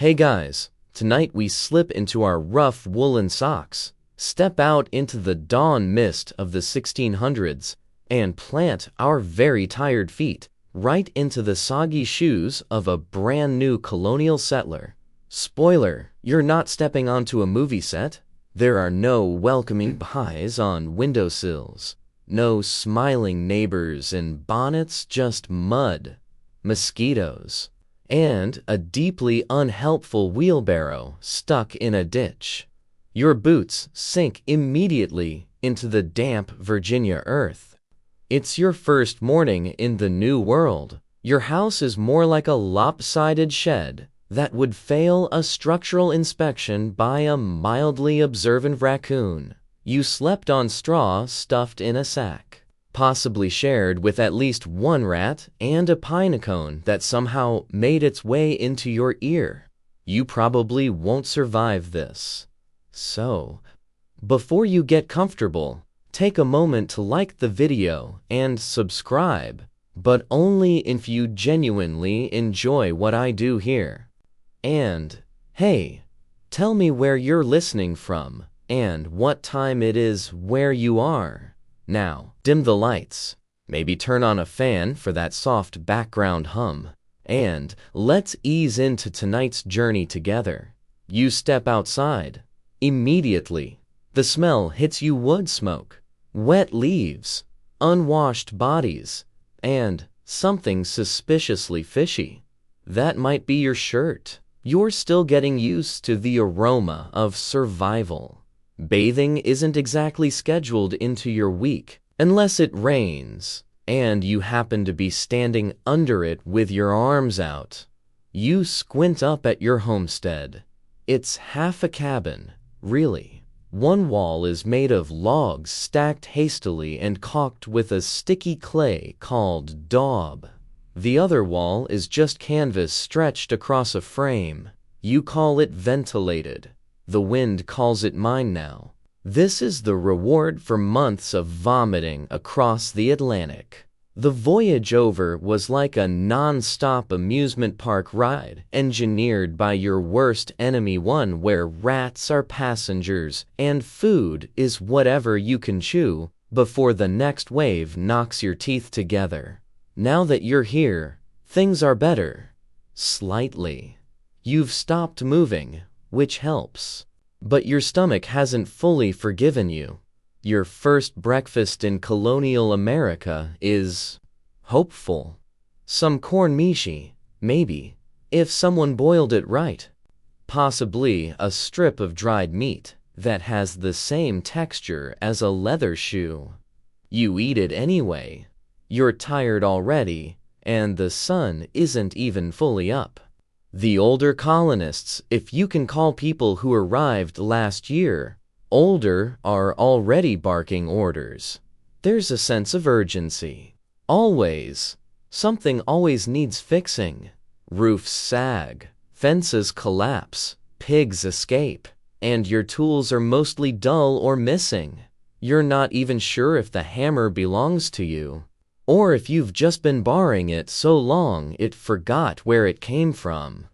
Hey guys, tonight we slip into our rough woolen socks, step out into the dawn mist of the 1600s, and plant our very tired feet right into the soggy shoes of a brand new colonial settler. Spoiler, you're not stepping onto a movie set. There are no welcoming pies on windowsills, no smiling neighbors in bonnets, just mud, mosquitoes, and a deeply unhelpful wheelbarrow stuck in a ditch. Your boots sink immediately into the damp Virginia earth. It's your first morning in the new world. Your house is more like a lopsided shed that would fail a structural inspection by a mildly observant raccoon. You slept on straw stuffed in a sack, possibly shared with at least one rat and a pine cone that somehow made its way into your ear. You probably won't survive this. So, before you get comfortable, take a moment to like the video and subscribe, but only if you genuinely enjoy what I do here. And, hey, tell me where you're listening from and what time it is where you are. Now, dim the lights, maybe turn on a fan for that soft background hum, and let's ease into tonight's journey together. You step outside. Immediately, the smell hits you: wood smoke, wet leaves, unwashed bodies, and something suspiciously fishy. That might be your shirt. You're still getting used to the aroma of survival. Bathing isn't exactly scheduled into your week unless it rains and you happen to be standing under it with your arms out. You squint up at your homestead. It's half a cabin, really. One wall is made of logs stacked hastily and caulked with a sticky clay called daub. The other wall is just canvas stretched across a frame. You call it ventilated. The wind calls it mine now. This is the reward for months of vomiting across the Atlantic. The voyage over was like a non-stop amusement park ride engineered by your worst enemy, one where rats are passengers and food is whatever you can chew before the next wave knocks your teeth together. Now that you're here, things are better. Slightly. You've stopped moving, which helps. But your stomach hasn't fully forgiven you. Your first breakfast in Colonial America is hopeful. Some corn mishi, maybe, if someone boiled it right. Possibly a strip of dried meat that has the same texture as a leather shoe. You eat it anyway. You're tired already, and the sun isn't even fully up. The older colonists, if you can call people who arrived last year older, are already barking orders. There's a sense of urgency. Always. Something always needs fixing. Roofs sag, fences collapse, pigs escape, and your tools are mostly dull or missing. You're not even sure if the hammer belongs to you, or if you've just been borrowing it so long it forgot where it came from.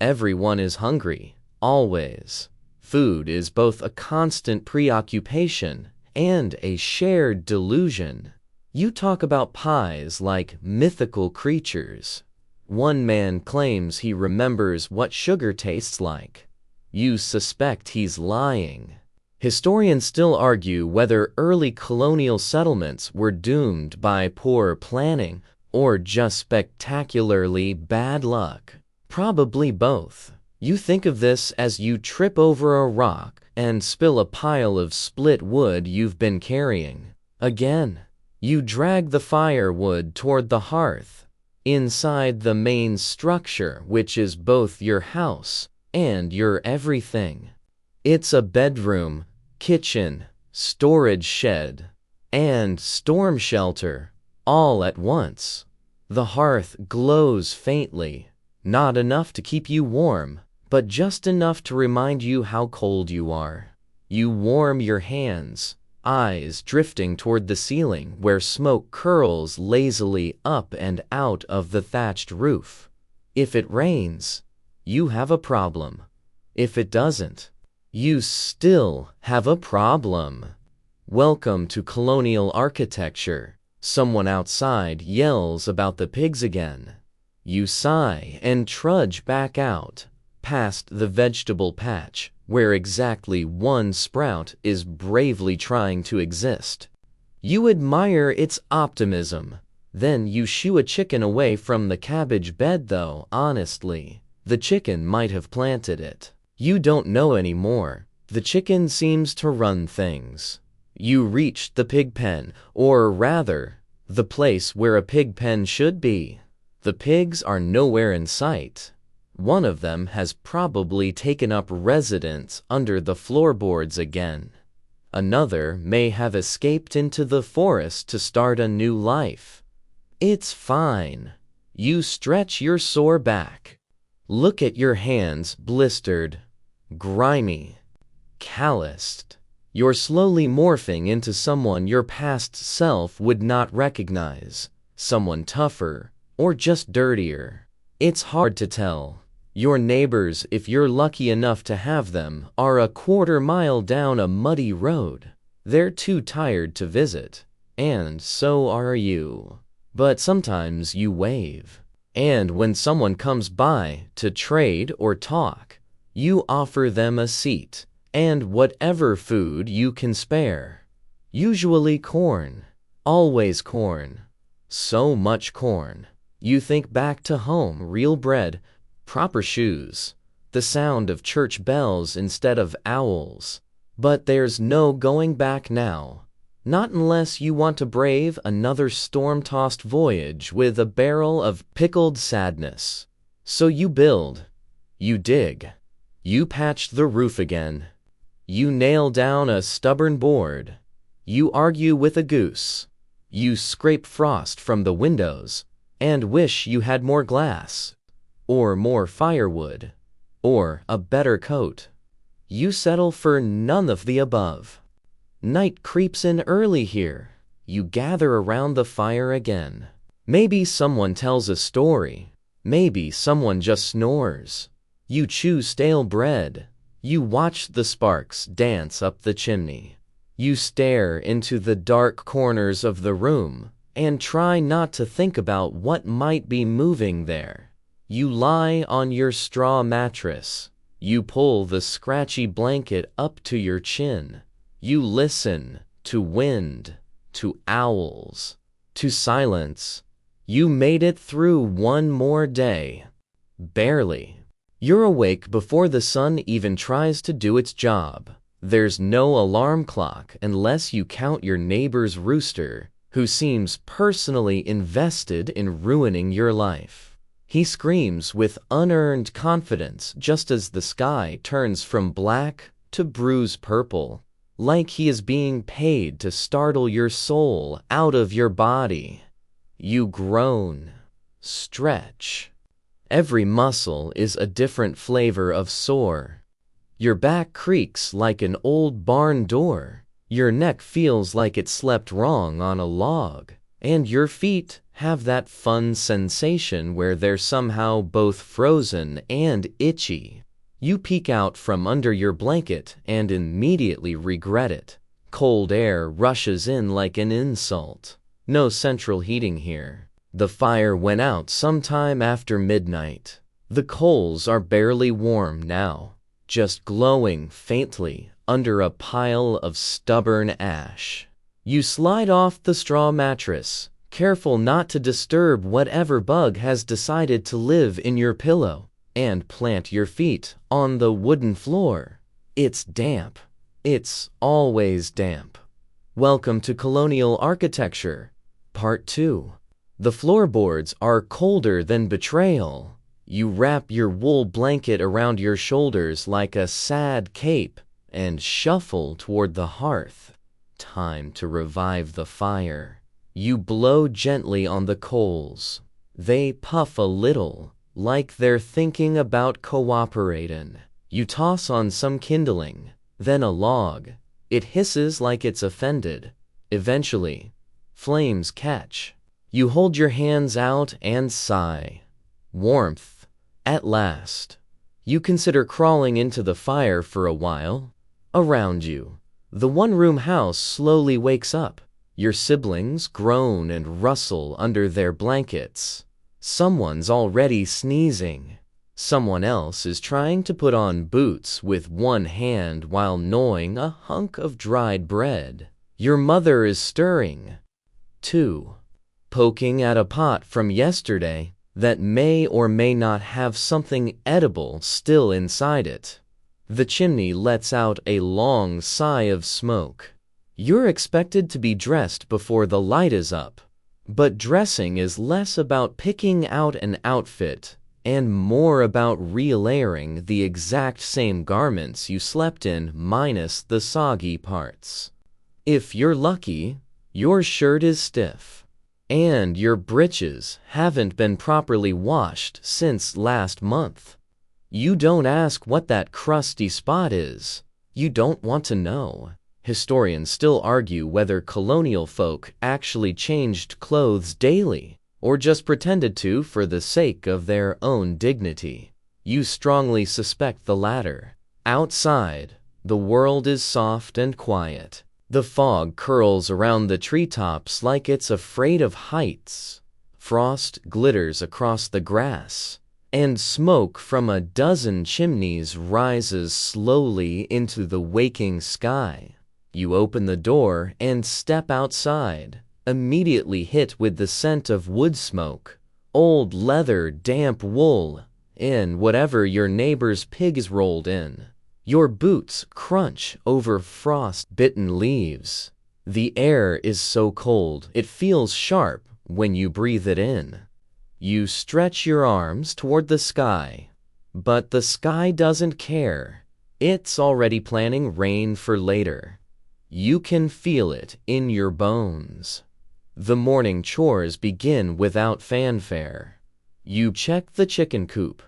Everyone is hungry, always. Food is both a constant preoccupation and a shared delusion. You talk about pies like mythical creatures. One man claims he remembers what sugar tastes like. You suspect he's lying. Historians still argue whether early colonial settlements were doomed by poor planning or just spectacularly bad luck. Probably both. You think of this as you trip over a rock and spill a pile of split wood you've been carrying. Again, you drag the firewood toward the hearth, inside the main structure, which is both your house and your everything. It's a bedroom, kitchen, storage shed, and storm shelter, all at once. The hearth glows faintly, not enough to keep you warm, but just enough to remind you how cold you are. You warm your hands, eyes drifting toward the ceiling where smoke curls lazily up and out of the thatched roof. If it rains, you have a problem. If it doesn't, you still have a problem. Welcome to colonial architecture. Someone outside yells about the pigs again. You sigh and trudge back out, past the vegetable patch, where exactly one sprout is bravely trying to exist. You admire its optimism. Then you shoo a chicken away from the cabbage bed, though, honestly, the chicken might have planted it. You don't know anymore. The chicken seems to run things. You reach the pig pen, or rather, the place where a pig pen should be. The pigs are nowhere in sight. One of them has probably taken up residence under the floorboards again. Another may have escaped into the forest to start a new life. It's fine. You stretch your sore back. Look at your hands, blistered, grimy, calloused. You're slowly morphing into someone your past self would not recognize. Someone tougher, or just dirtier. It's hard to tell. Your neighbors, if you're lucky enough to have them, are a quarter-mile down a muddy road. They're too tired to visit, and so are you. But sometimes you wave. And when someone comes by to trade or talk, you offer them a seat and whatever food you can spare. Usually corn. Always corn. So much corn. You think back to home, real bread, proper shoes, the sound of church bells instead of owls. But there's no going back now. Not unless you want to brave another storm-tossed voyage with a barrel of pickled sadness. So you build. You dig. You patch the roof again. You nail down a stubborn board. You argue with a goose. You scrape frost from the windows and wish you had more glass, or more firewood, or a better coat. You settle for none of the above. Night creeps in early here. You gather around the fire again. Maybe someone tells a story. Maybe someone just snores. You chew stale bread. You watch the sparks dance up the chimney. You stare into the dark corners of the room and try not to think about what might be moving there. You lie on your straw mattress. You pull the scratchy blanket up to your chin. You listen to wind, to owls, to silence. You made it through one more day. Barely. You're awake before the sun even tries to do its job. There's no alarm clock unless you count your neighbor's rooster, who seems personally invested in ruining your life. He screams with unearned confidence just as the sky turns from black to bruise purple, like he is being paid to startle your soul out of your body. You groan, stretch. Every muscle is a different flavor of sore. Your back creaks like an old barn door. Your neck feels like it slept wrong on a log. And your feet have that fun sensation where they're somehow both frozen and itchy. You peek out from under your blanket and immediately regret it. Cold air rushes in like an insult. No central heating here. The fire went out sometime after midnight. The coals are barely warm now, just glowing faintly under a pile of stubborn ash. You slide off the straw mattress, careful not to disturb whatever bug has decided to live in your pillow, and plant your feet on the wooden floor. It's damp. It's always damp. Welcome to colonial architecture, Part 2. The floorboards are colder than betrayal. You wrap your wool blanket around your shoulders like a sad cape and shuffle toward the hearth. Time to revive the fire. You blow gently on the coals. They puff a little, like they're thinking about cooperating. You toss on some kindling, then a log. It hisses like it's offended. Eventually, flames catch. You hold your hands out and sigh. Warmth, at last. You consider crawling into the fire for a while. Around you, the one-room house slowly wakes up. Your siblings groan and rustle under their blankets. Someone's already sneezing. Someone else is trying to put on boots with one hand while gnawing a hunk of dried bread. Your mother is stirring, too, poking at a pot from yesterday that may or may not have something edible still inside it. The chimney lets out a long sigh of smoke. You're expected to be dressed before the light is up, but dressing is less about picking out an outfit and more about relayering the exact same garments you slept in minus the soggy parts. If you're lucky, your shirt is stiff, and your breeches haven't been properly washed since last month. You don't ask what that crusty spot is. You don't want to know. Historians still argue whether colonial folk actually changed clothes daily or just pretended to for the sake of their own dignity. You strongly suspect the latter. Outside, the world is soft and quiet. The fog curls around the treetops like it's afraid of heights. Frost glitters across the grass, and smoke from a dozen chimneys rises slowly into the waking sky. You open the door and step outside, immediately hit with the scent of wood smoke, old leather, damp wool, and whatever your neighbor's pigs rolled in. Your boots crunch over frost-bitten leaves. The air is so cold it feels sharp when you breathe it in. You stretch your arms toward the sky, but the sky doesn't care. It's already planning rain for later. You can feel it in your bones. The morning chores begin without fanfare. You check the chicken coop.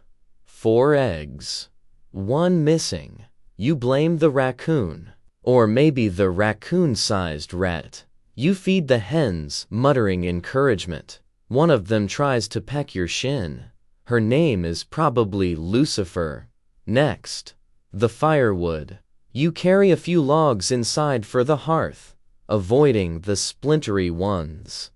4 eggs. 1 missing. You blame the raccoon, or maybe the raccoon-sized rat. You feed the hens, muttering encouragement. One of them tries to peck your shin. Her name is probably Lucifer. Next, the firewood. You carry a few logs inside for the hearth, avoiding the splintery ones.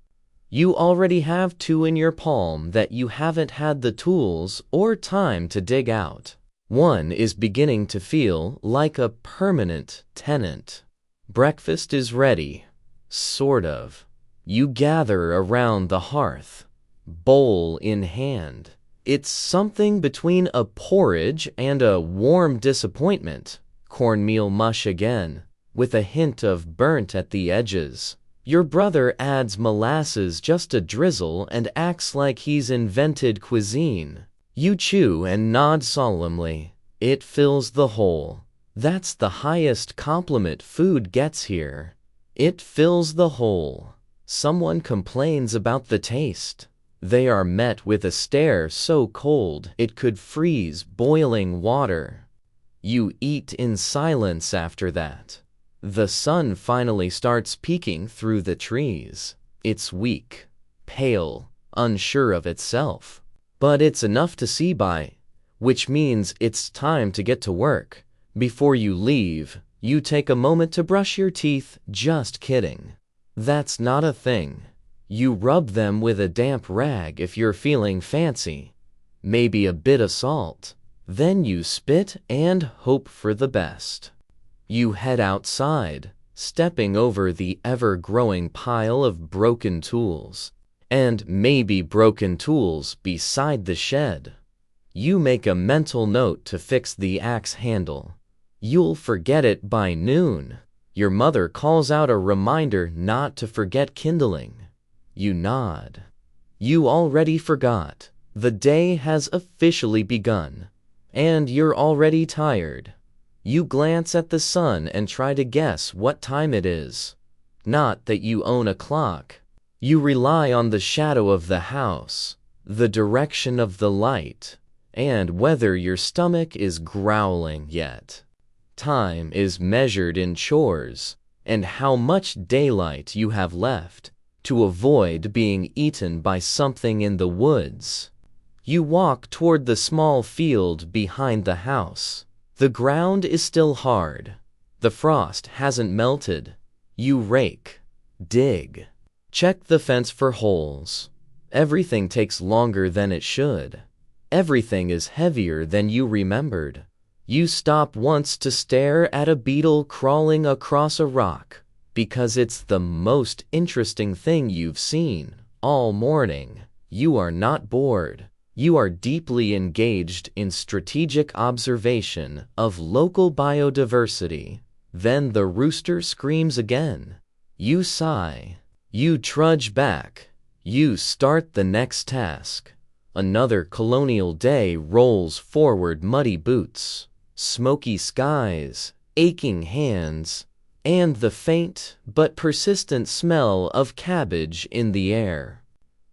You already have 2 in your palm that you haven't had the tools or time to dig out. One is beginning to feel like a permanent tenant. Breakfast is ready, sort of. You gather around the hearth, bowl in hand. It's something between a porridge and a warm disappointment. Cornmeal mush again, with a hint of burnt at the edges. Your brother adds molasses just a drizzle and acts like he's invented cuisine. You chew and nod solemnly. It fills the hole. That's the highest compliment food gets here. It fills the hole. Someone complains about the taste. They are met with a stare so cold it could freeze boiling water. You eat in silence after that. The sun finally starts peeking through the trees. It's weak, pale, unsure of itself. But it's enough to see by, which means it's time to get to work. Before you leave, you take a moment to brush your teeth. Just kidding. That's not a thing. You rub them with a damp rag if you're feeling fancy. Maybe a bit of salt. Then you spit and hope for the best. You head outside, stepping over the ever-growing pile of broken tools, and maybe broken tools beside the shed. You make a mental note to fix the axe handle. You'll forget it by noon. Your mother calls out a reminder not to forget kindling. You nod. You already forgot. The day has officially begun. And you're already tired. You glance at the sun and try to guess what time it is. Not that you own a clock. You rely on the shadow of the house, the direction of the light, and whether your stomach is growling yet. Time is measured in chores and how much daylight you have left to avoid being eaten by something in the woods. You walk toward the small field behind the house. The ground is still hard. The frost hasn't melted. You rake, dig, check the fence for holes. Everything takes longer than it should. Everything is heavier than you remembered. You stop once to stare at a beetle crawling across a rock because it's the most interesting thing you've seen all morning. You are not bored. You are deeply engaged in strategic observation of local biodiversity. Then the rooster screams again. You sigh. You trudge back. You start the next task. Another colonial day rolls forward, muddy boots, smoky skies, aching hands, and the faint but persistent smell of cabbage in the air.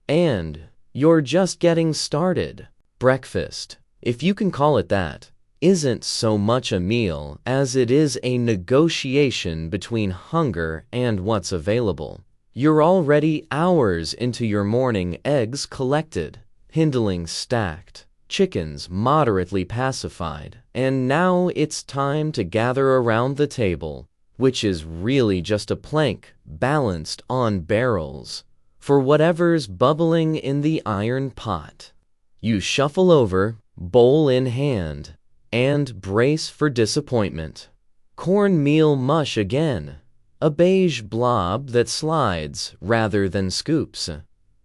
And you're just getting started. Breakfast, if you can call it that, isn't so much a meal as it is a negotiation between hunger and what's available. You're already hours into your morning, eggs collected, hindlings stacked, chickens moderately pacified, and now it's time to gather around the table, which is really just a plank balanced on barrels, for whatever's bubbling in the iron pot. You shuffle over, bowl in hand, and brace for disappointment. Cornmeal mush again, a beige blob that slides rather than scoops.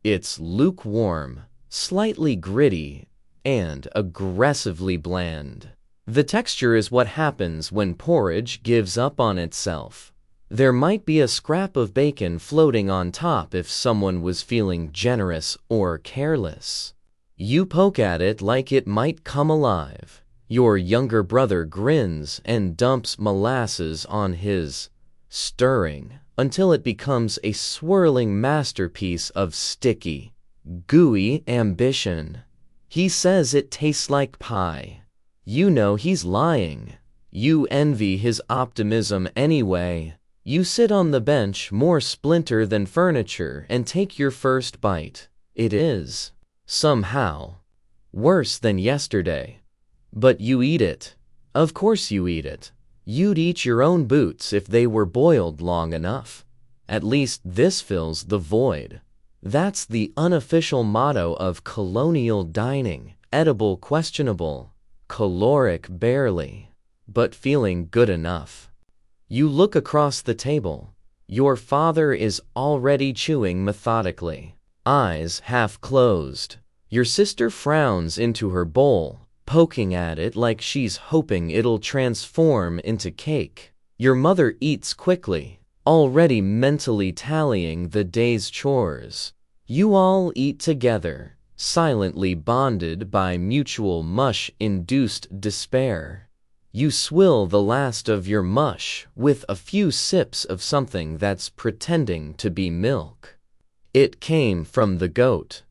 It's lukewarm, slightly gritty, and aggressively bland. The texture is what happens when porridge gives up on itself. There might be a scrap of bacon floating on top if someone was feeling generous or careless. You poke at it like it might come alive. Your younger brother grins and dumps molasses on his, stirring until it becomes a swirling masterpiece of sticky, gooey ambition. He says it tastes like pie. You know he's lying. You envy his optimism anyway. You sit on the bench, more splinter than furniture, and take your first bite. It is, somehow, worse than yesterday. But you eat it. Of course you eat it. You'd eat your own boots if they were boiled long enough. At least this fills the void. That's the unofficial motto of colonial dining. Edible questionable, caloric barely, but feeling good enough. You look across the table. Your father is already chewing methodically, eyes half closed. Your sister frowns into her bowl, poking at it like she's hoping it'll transform into cake. Your mother eats quickly, already mentally tallying the day's chores. You all eat together, silently bonded by mutual mush-induced despair. You swill the last of your mush with a few sips of something that's pretending to be milk. It came from the goat,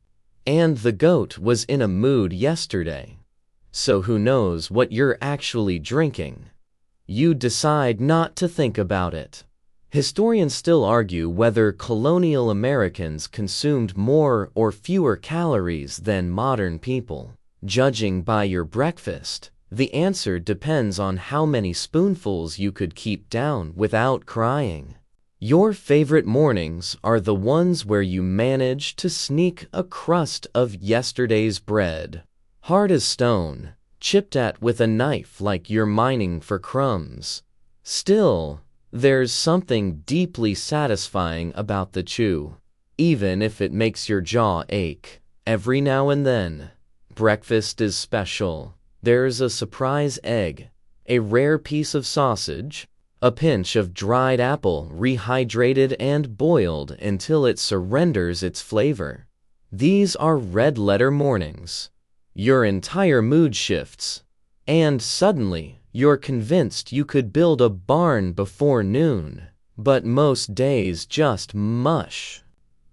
and the goat was in a mood yesterday. So who knows what you're actually drinking? You decide not to think about it. Historians still argue whether colonial Americans consumed more or fewer calories than modern people. Judging by your breakfast, the answer depends on how many spoonfuls you could keep down without crying. Your favorite mornings are the ones where you manage to sneak a crust of yesterday's bread, hard as stone, chipped at with a knife like you're mining for crumbs. Still, there's something deeply satisfying about the chew, even if it makes your jaw ache. Every now and then, breakfast is special. There's a surprise egg, a rare piece of sausage, a pinch of dried apple rehydrated and boiled until it surrenders its flavor. These are red-letter mornings. Your entire mood shifts, and suddenly you're convinced you could build a barn before noon. But most days just mush.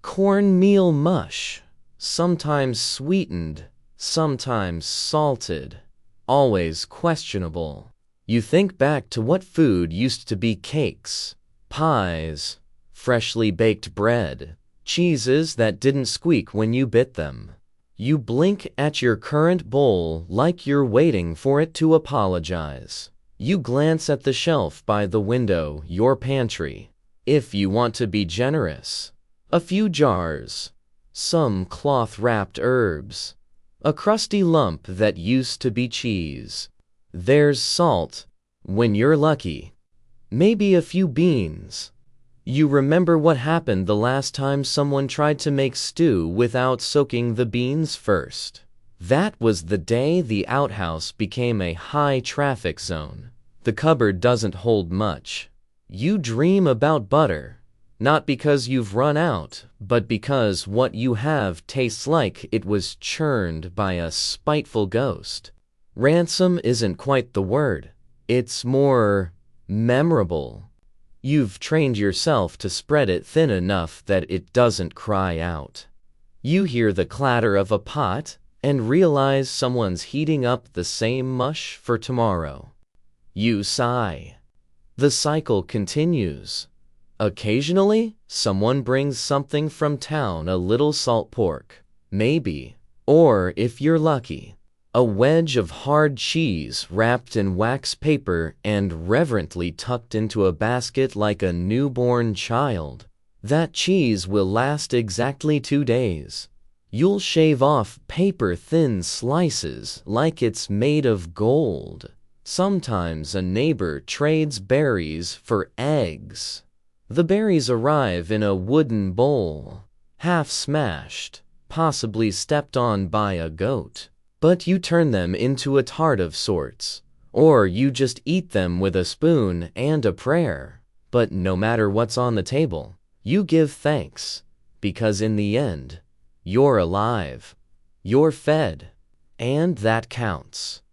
Cornmeal mush, sometimes sweetened, sometimes salted. Always questionable. You think back to what food used to be cakes, pies, freshly baked bread, cheeses that didn't squeak when you bit them. You blink at your current bowl like you're waiting for it to apologize. You glance at the shelf by the window, your pantry. If you want to be generous. A few jars. Some cloth-wrapped herbs. A crusty lump that used to be cheese. There's salt, when you're lucky. Maybe a few beans. You remember what happened the last time someone tried to make stew without soaking the beans first. That was the day the outhouse became a high-traffic zone. The cupboard doesn't hold much. You dream about butter, not because you've run out, but because what you have tastes like it was churned by a spiteful ghost. Ransom isn't quite the word. It's more memorable. You've trained yourself to spread it thin enough that it doesn't cry out. You hear the clatter of a pot and realize someone's heating up the same mush for tomorrow. You sigh. The cycle continues. Occasionally, someone brings something from town, a little salt pork, maybe, or if you're lucky, a wedge of hard cheese wrapped in wax paper and reverently tucked into a basket like a newborn child. That cheese will last exactly 2 days. You'll shave off paper-thin slices like it's made of gold. Sometimes a neighbor trades berries for eggs. The berries arrive in a wooden bowl, half smashed, possibly stepped on by a goat. But you turn them into a tart of sorts, or you just eat them with a spoon and a prayer. But no matter what's on the table, you give thanks, because in the end, you're alive, you're fed, and that counts.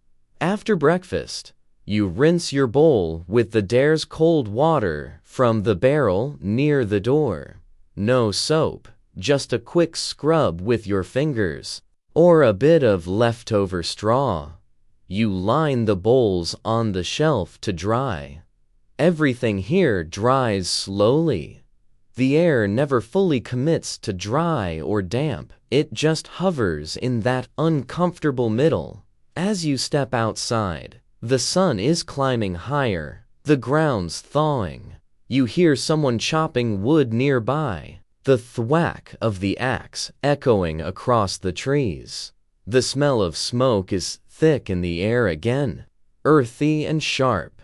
After breakfast, you rinse your bowl with the Dare's cold water from the barrel near the door. No soap, just a quick scrub with your fingers, or a bit of leftover straw. You line the bowls on the shelf to dry. Everything here dries slowly. The air never fully commits to dry or damp. It just hovers in that uncomfortable middle. As you step outside, the sun is climbing higher, the ground's thawing. You hear someone chopping wood nearby, the thwack of the axe echoing across the trees. The smell of smoke is thick in the air again, earthy and sharp,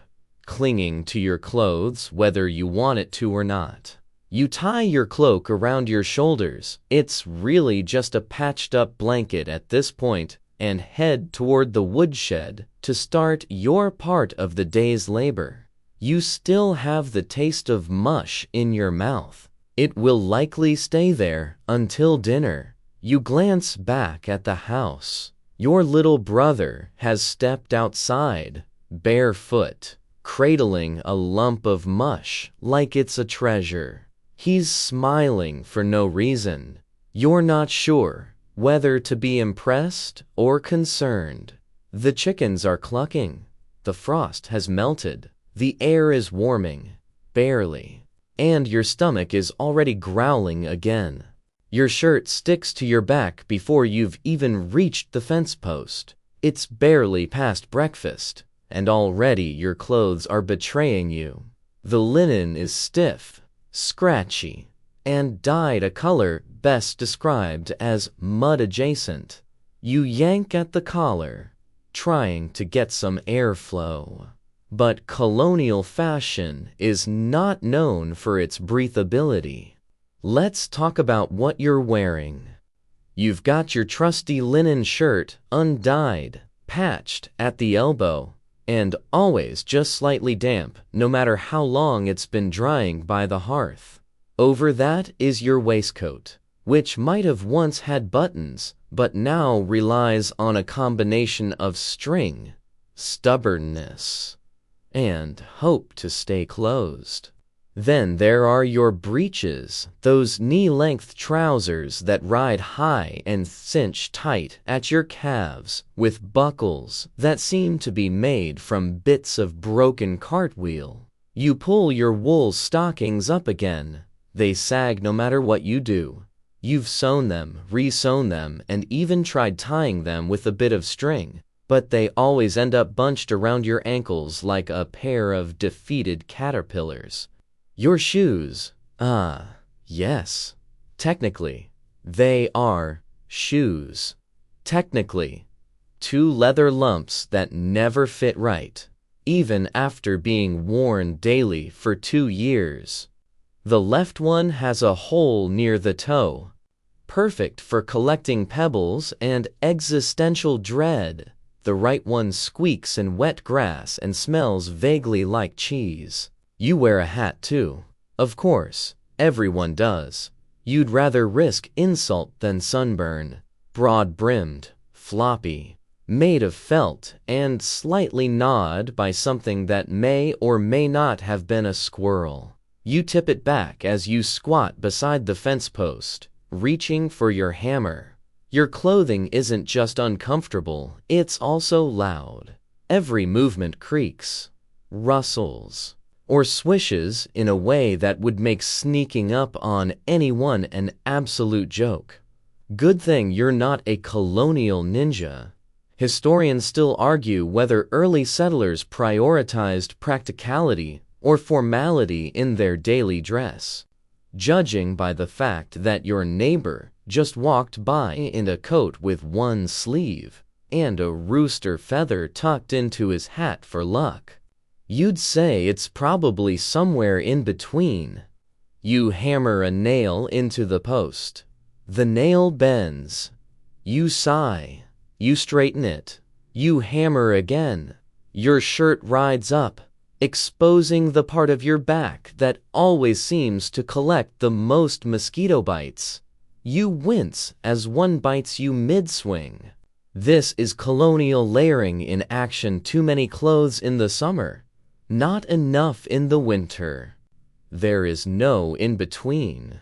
clinging to your clothes whether you want it to or not. You tie your cloak around your shoulders, it's really just a patched-up blanket at this point, and head toward the woodshed to start your part of the day's labor. You still have the taste of mush in your mouth. It will likely stay there until dinner. You glance back at the house. Your little brother has stepped outside, barefoot, cradling a lump of mush like it's a treasure. He's smiling for no reason. You're not sure whether to be impressed or concerned. The chickens are clucking. The frost has melted. The air is warming, barely, and your stomach is already growling again. Your shirt sticks to your back before you've even reached the fence post. It's barely past breakfast, and already your clothes are betraying you. The linen is stiff, scratchy, and dyed a color best described as mud-adjacent. You yank at the collar, trying to get some airflow. But colonial fashion is not known for its breathability. Let's talk about what you're wearing. You've got your trusty linen shirt, undyed, patched at the elbow, and always just slightly damp, no matter how long it's been drying by the hearth. Over that is your waistcoat, which might have once had buttons, but now relies on a combination of string, stubbornness, and hope to stay closed. Then there are your breeches, those knee-length trousers that ride high and cinch tight at your calves, with buckles that seem to be made from bits of broken cartwheel. You pull your wool stockings up again. They sag no matter what you do. You've sewn them, re-sewn them, and even tried tying them with a bit of string, but they always end up bunched around your ankles like a pair of defeated caterpillars. Your shoes, yes. Technically, they are shoes. Technically, two leather lumps that never fit right, even after being worn daily for 2 years. The left one has a hole near the toe, perfect for collecting pebbles and existential dread. The right one squeaks in wet grass and smells vaguely like cheese. You wear a hat too. Of course, everyone does. You'd rather risk insult than sunburn. Broad-brimmed, floppy, made of felt and slightly gnawed by something that may or may not have been a squirrel. You tip it back as you squat beside the fence post, reaching for your hammer. Your clothing isn't just uncomfortable, it's also loud. Every movement creaks, rustles, or swishes in a way that would make sneaking up on anyone an absolute joke. Good thing you're not a colonial ninja. Historians still argue whether early settlers prioritized practicality or formality in their daily dress. Judging by the fact that your neighbor just walked by in a coat with one sleeve and a rooster feather tucked into his hat for luck, you'd say it's probably somewhere in between. You hammer a nail into the post. The nail bends. You sigh. You straighten it. You hammer again. Your shirt rides up, exposing the part of your back that always seems to collect the most mosquito bites. You wince as one bites you mid-swing. This is colonial layering in action. Too many clothes in the summer, not enough in the winter. There is no in-between.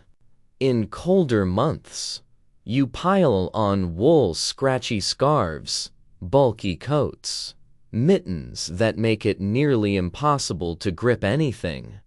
In colder months, you pile on wool scratchy scarves, bulky coats, mittens that make it nearly impossible to grip anything.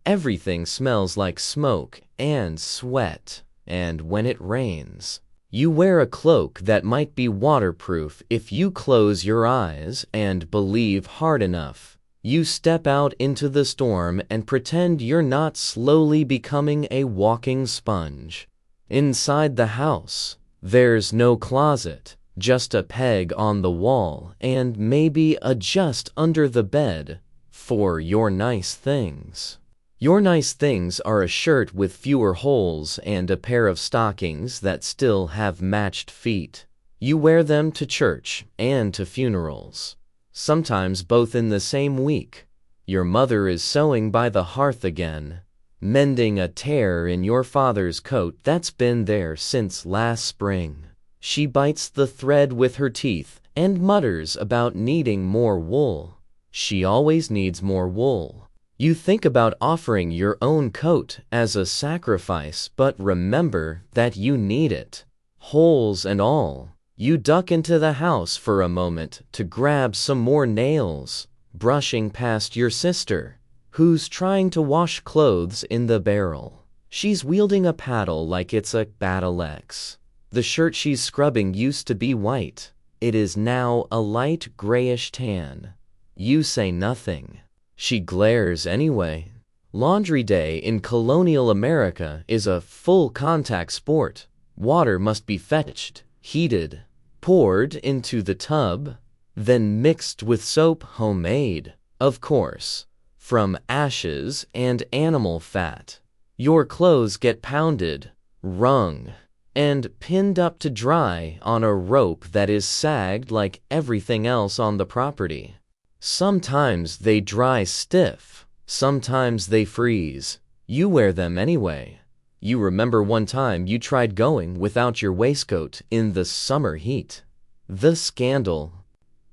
Everything smells like smoke and sweat, and when it rains, you wear a cloak that might be waterproof if you close your eyes and believe hard enough. You step out into the storm and pretend you're not slowly becoming a walking sponge. Inside the house, there's no closet, just a peg on the wall and maybe a just under the bed for your nice things. Your nice things are a shirt with fewer holes and a pair of stockings that still have matched feet. You wear them to church and to funerals, sometimes both in the same week. Your mother is sewing by the hearth again, mending a tear in your father's coat that's been there since last spring. She bites the thread with her teeth and mutters about needing more wool. She always needs more wool. You think about offering your own coat as a sacrifice, but remember that you need it, holes and all. You duck into the house for a moment to grab some more nails, brushing past your sister, who's trying to wash clothes in the barrel. She's wielding a paddle like it's a battle axe. The shirt she's scrubbing used to be white. It is now a light grayish tan. You say nothing. She glares anyway. Laundry day in colonial America is a full contact sport. Water must be fetched, heated, poured into the tub, then mixed with soap, homemade, of course, from ashes and animal fat. Your clothes get pounded, wrung, and pinned up to dry on a rope that is sagged like everything else on the property. Sometimes they dry stiff, sometimes they freeze. You wear them anyway. You remember one time you tried going without your waistcoat in the summer heat. The scandal.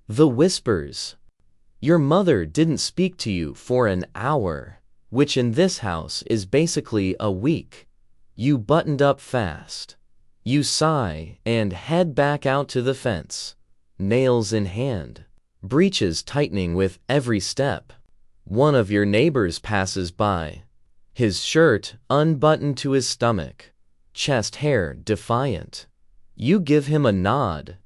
The whispers. Your mother didn't speak to you for an hour, which in this house is basically a week. You buttoned up fast. You sigh and head back out to the fence, nails in hand, breeches tightening with every step. One of your neighbors passes by, his shirt unbuttoned to his stomach, chest hair defiant. You give him a nod.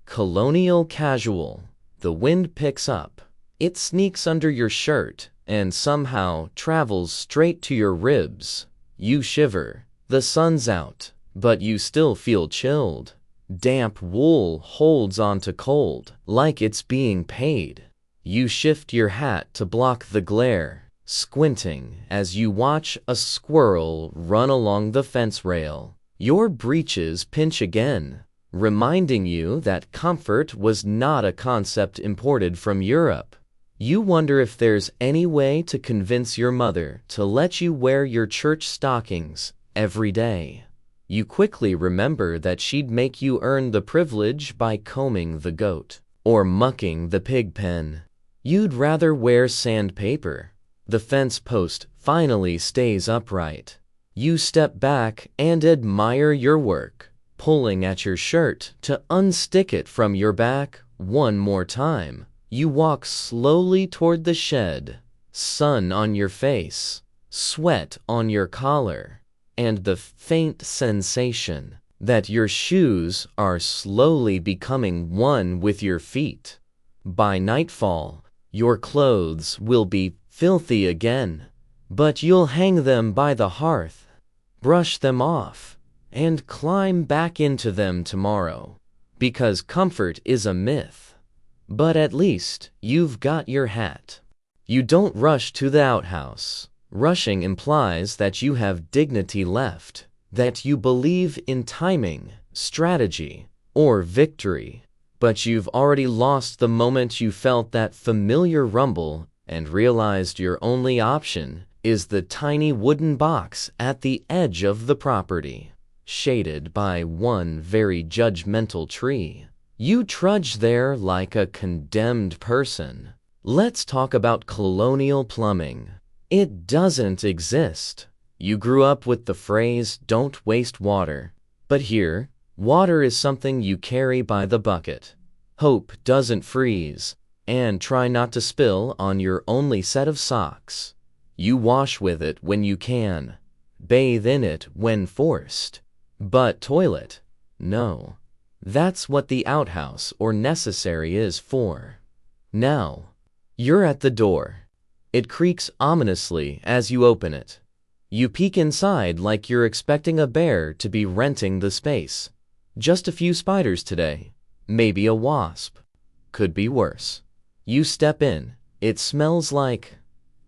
Colonial casual. The wind picks up. It sneaks under your shirt and somehow travels straight to your ribs. You shiver. The sun's out, but you still feel chilled. Damp wool holds onto cold, like it's being paid. You shift your hat to block the glare, squinting as you watch a squirrel run along the fence rail. Your breeches pinch again, reminding you that comfort was not a concept imported from Europe. You wonder if there's any way to convince your mother to let you wear your church stockings every day. You quickly remember that she'd make you earn the privilege by combing the goat or mucking the pig pen. You'd rather wear sandpaper. The fence post finally stays upright. You step back and admire your work, pulling at your shirt to unstick it from your back one more time. You walk slowly toward the shed, sun on your face, sweat on your collar, and the faint sensation that your shoes are slowly becoming one with your feet. By nightfall, your clothes will be filthy again, but you'll hang them by the hearth, brush them off, and climb back into them tomorrow, because comfort is a myth. But at least you've got your hat. You don't rush to the outhouse. Rushing implies that you have dignity left, that you believe in timing, strategy, or victory. But you've already lost the moment you felt that familiar rumble and realized your only option is the tiny wooden box at the edge of the property, shaded by one very judgmental tree. You trudge there like a condemned person. Let's talk about colonial plumbing. It doesn't exist. You grew up with the phrase, "Don't waste water." But here, water is something you carry by the bucket. Hope doesn't freeze, and try not to spill on your only set of socks. You wash with it when you can, bathe in it when forced. But toilet? No. That's what the outhouse or necessary is for. Now, you're at the door. It creaks ominously as you open it. You peek inside like you're expecting a bear to be renting the space. Just a few spiders today. Maybe a wasp. Could be worse. You step in. It smells like,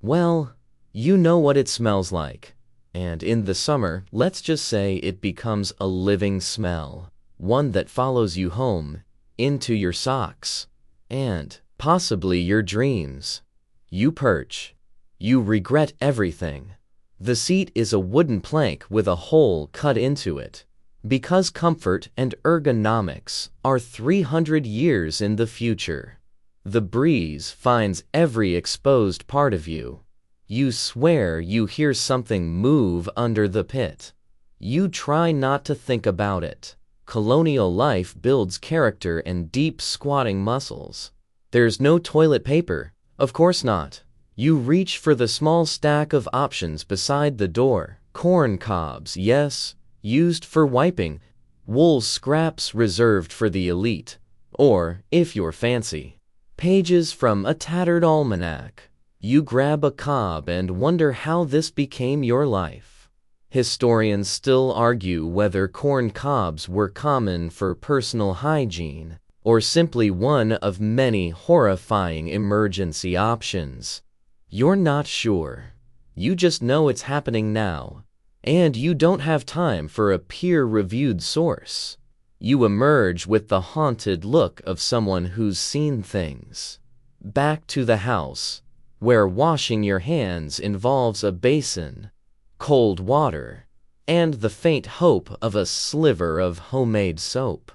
well, you know what it smells like. And in the summer, let's just say it becomes a living smell. One that follows you home, into your socks, and possibly your dreams. You perch. You regret everything. The seat is a wooden plank with a hole cut into it. Because comfort and ergonomics are 300 years in the future. The breeze finds every exposed part of you. You swear you hear something move under the pit. You try not to think about it. Colonial life builds character and deep squatting muscles. There's no toilet paper. Of course not. You reach for the small stack of options beside the door. Corn cobs, yes, used for wiping. Wool scraps reserved for the elite. Or, if you're fancy, pages from a tattered almanac. You grab a cob and wonder how this became your life. Historians still argue whether corn cobs were common for personal hygiene, or simply one of many horrifying emergency options. You're not sure. You just know it's happening now, and you don't have time for a peer-reviewed source. You emerge with the haunted look of someone who's seen things. Back to the house, where washing your hands involves a basin, cold water, and the faint hope of a sliver of homemade soap.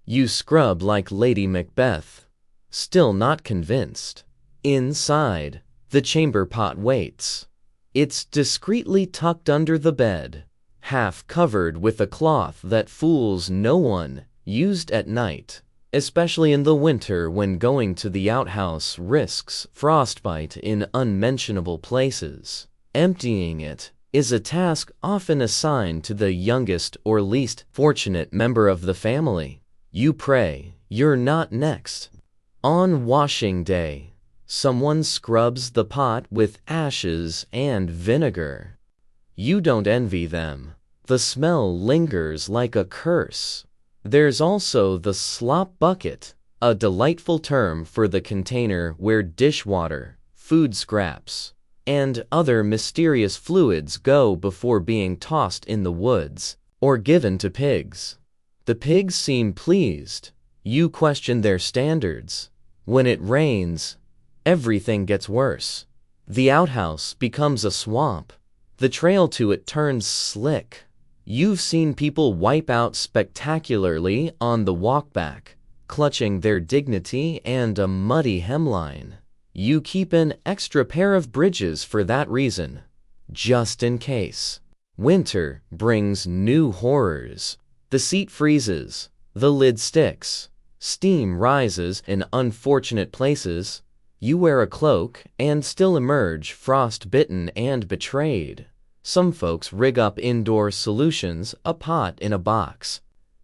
You scrub like Lady Macbeth, still not convinced. Inside, the chamber pot waits. It's discreetly tucked under the bed, half covered with a cloth that fools no one, used at night, especially in the winter when going to the outhouse risks frostbite in unmentionable places. Emptying it, is a task often assigned to the youngest or least fortunate member of the family. You pray you're not next. On washing day, someone scrubs the pot with ashes and vinegar. You don't envy them. The smell lingers like a curse. There's also the slop bucket, a delightful term for the container where dishwater, food scraps, and other mysterious fluids go before being tossed in the woods or given to pigs. The pigs seem pleased. You question their standards. When it rains, everything gets worse. The outhouse becomes a swamp. The trail to it turns slick. You've seen people wipe out spectacularly on the walk back, clutching their dignity and a muddy hemline. You keep an extra pair of bridges for that reason, just in case. Winter brings new horrors. The seat freezes, the lid sticks, steam rises in unfortunate places. You wear a cloak and still emerge frost-bitten and betrayed. Some folks rig up indoor solutions, a pot in a box,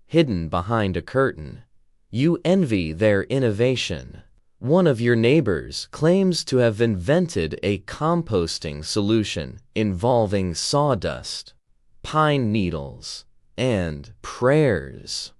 hidden behind a curtain. You envy their innovation. One of your neighbors claims to have invented a composting solution involving sawdust, pine needles, and prayers.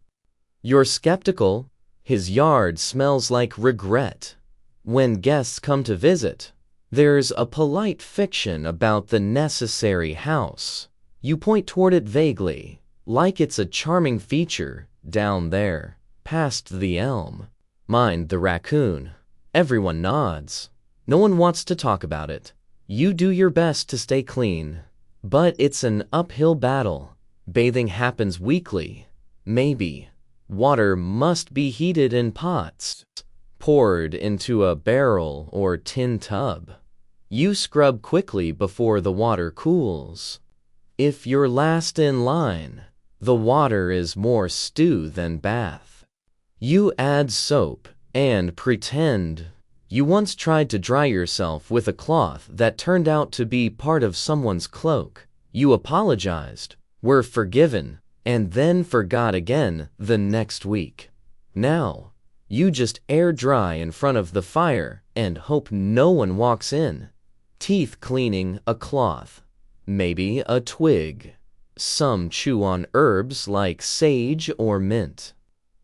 You're skeptical. His yard smells like regret. When guests come to visit, there's a polite fiction about the necessary house. You point toward it vaguely, like it's a charming feature down there, past the elm. Mind the raccoon. Everyone nods. No one wants to talk about it. You do your best to stay clean, but it's an uphill battle. Bathing happens weekly. Maybe. Water must be heated in pots, poured into a barrel or tin tub. You scrub quickly before the water cools. If you're last in line, the water is more stew than bath. You add soap and pretend. You once tried to dry yourself with a cloth that turned out to be part of someone's cloak. You apologized, were forgiven, and then forgot again the next week. Now, you just air dry in front of the fire and hope no one walks in. Teeth cleaning a cloth, maybe a twig. Some chew on herbs like sage or mint.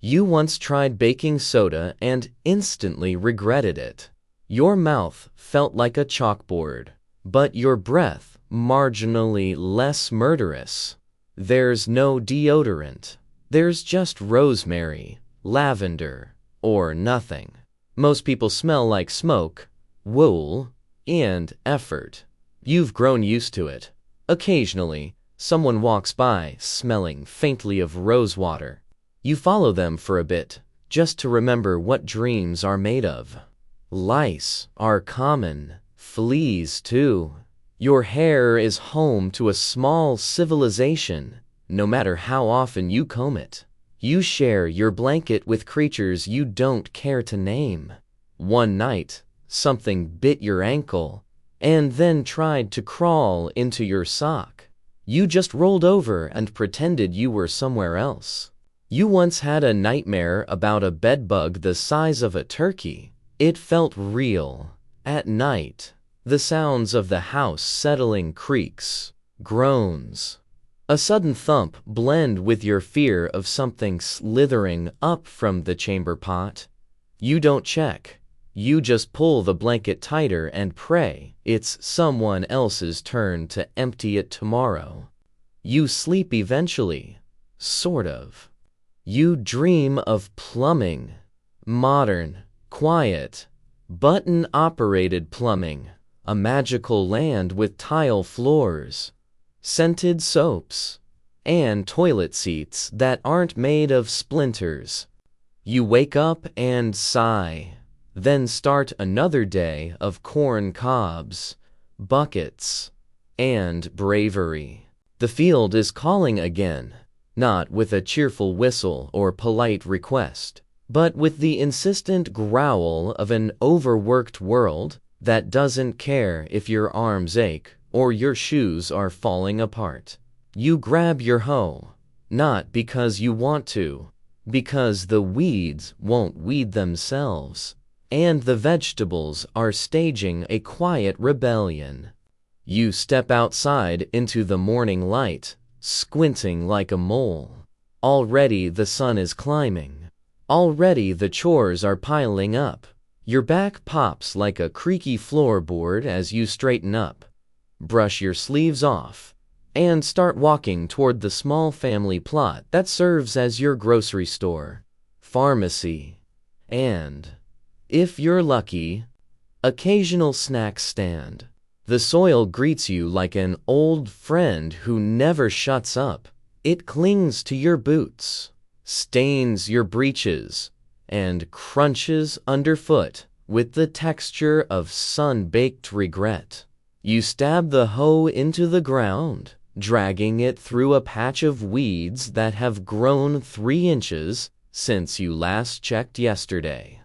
You once tried baking soda and instantly regretted it. Your mouth felt like a chalkboard, but your breath marginally less murderous. There's no deodorant. There's just rosemary, lavender, or nothing. Most people smell like smoke, wool, and effort. You've grown used to it. Occasionally, someone walks by smelling faintly of rosewater. You follow them for a bit, just to remember what dreams are made of. Lice are common, fleas too. Your hair is home to a small civilization, no matter how often you comb it. You share your blanket with creatures you don't care to name. One night, something bit your ankle, and then tried to crawl into your sock. You just rolled over and pretended you were somewhere else. You once had a nightmare about a bedbug the size of a turkey. It felt real. At night, the sounds of the house settling creaks, groans. A sudden thump blend with your fear of something slithering up from the chamber pot. You don't check. You just pull the blanket tighter and pray it's someone else's turn to empty it tomorrow. You sleep eventually. Sort of. You dream of plumbing. Modern, quiet, button-operated plumbing. A magical land with tile floors, scented soaps, and toilet seats that aren't made of splinters. You wake up and sigh, then start another day of corn cobs, buckets, and bravery. The field is calling again, not with a cheerful whistle or polite request, but with the insistent growl of an overworked world that doesn't care if your arms ache or your shoes are falling apart. You grab your hoe, not because you want to, because the weeds won't weed themselves, and the vegetables are staging a quiet rebellion. You step outside into the morning light, squinting like a mole. Already the sun is climbing. Already the chores are piling up. Your back pops like a creaky floorboard as you straighten up, brush your sleeves off, and start walking toward the small family plot that serves as your grocery store, pharmacy, and, if you're lucky, occasional snack stand. The soil greets you like an old friend who never shuts up. It clings to your boots, stains your breeches, and crunches underfoot with the texture of sun-baked regret. You stab the hoe into the ground, dragging it through a patch of weeds that have grown 3 inches since you last checked yesterday.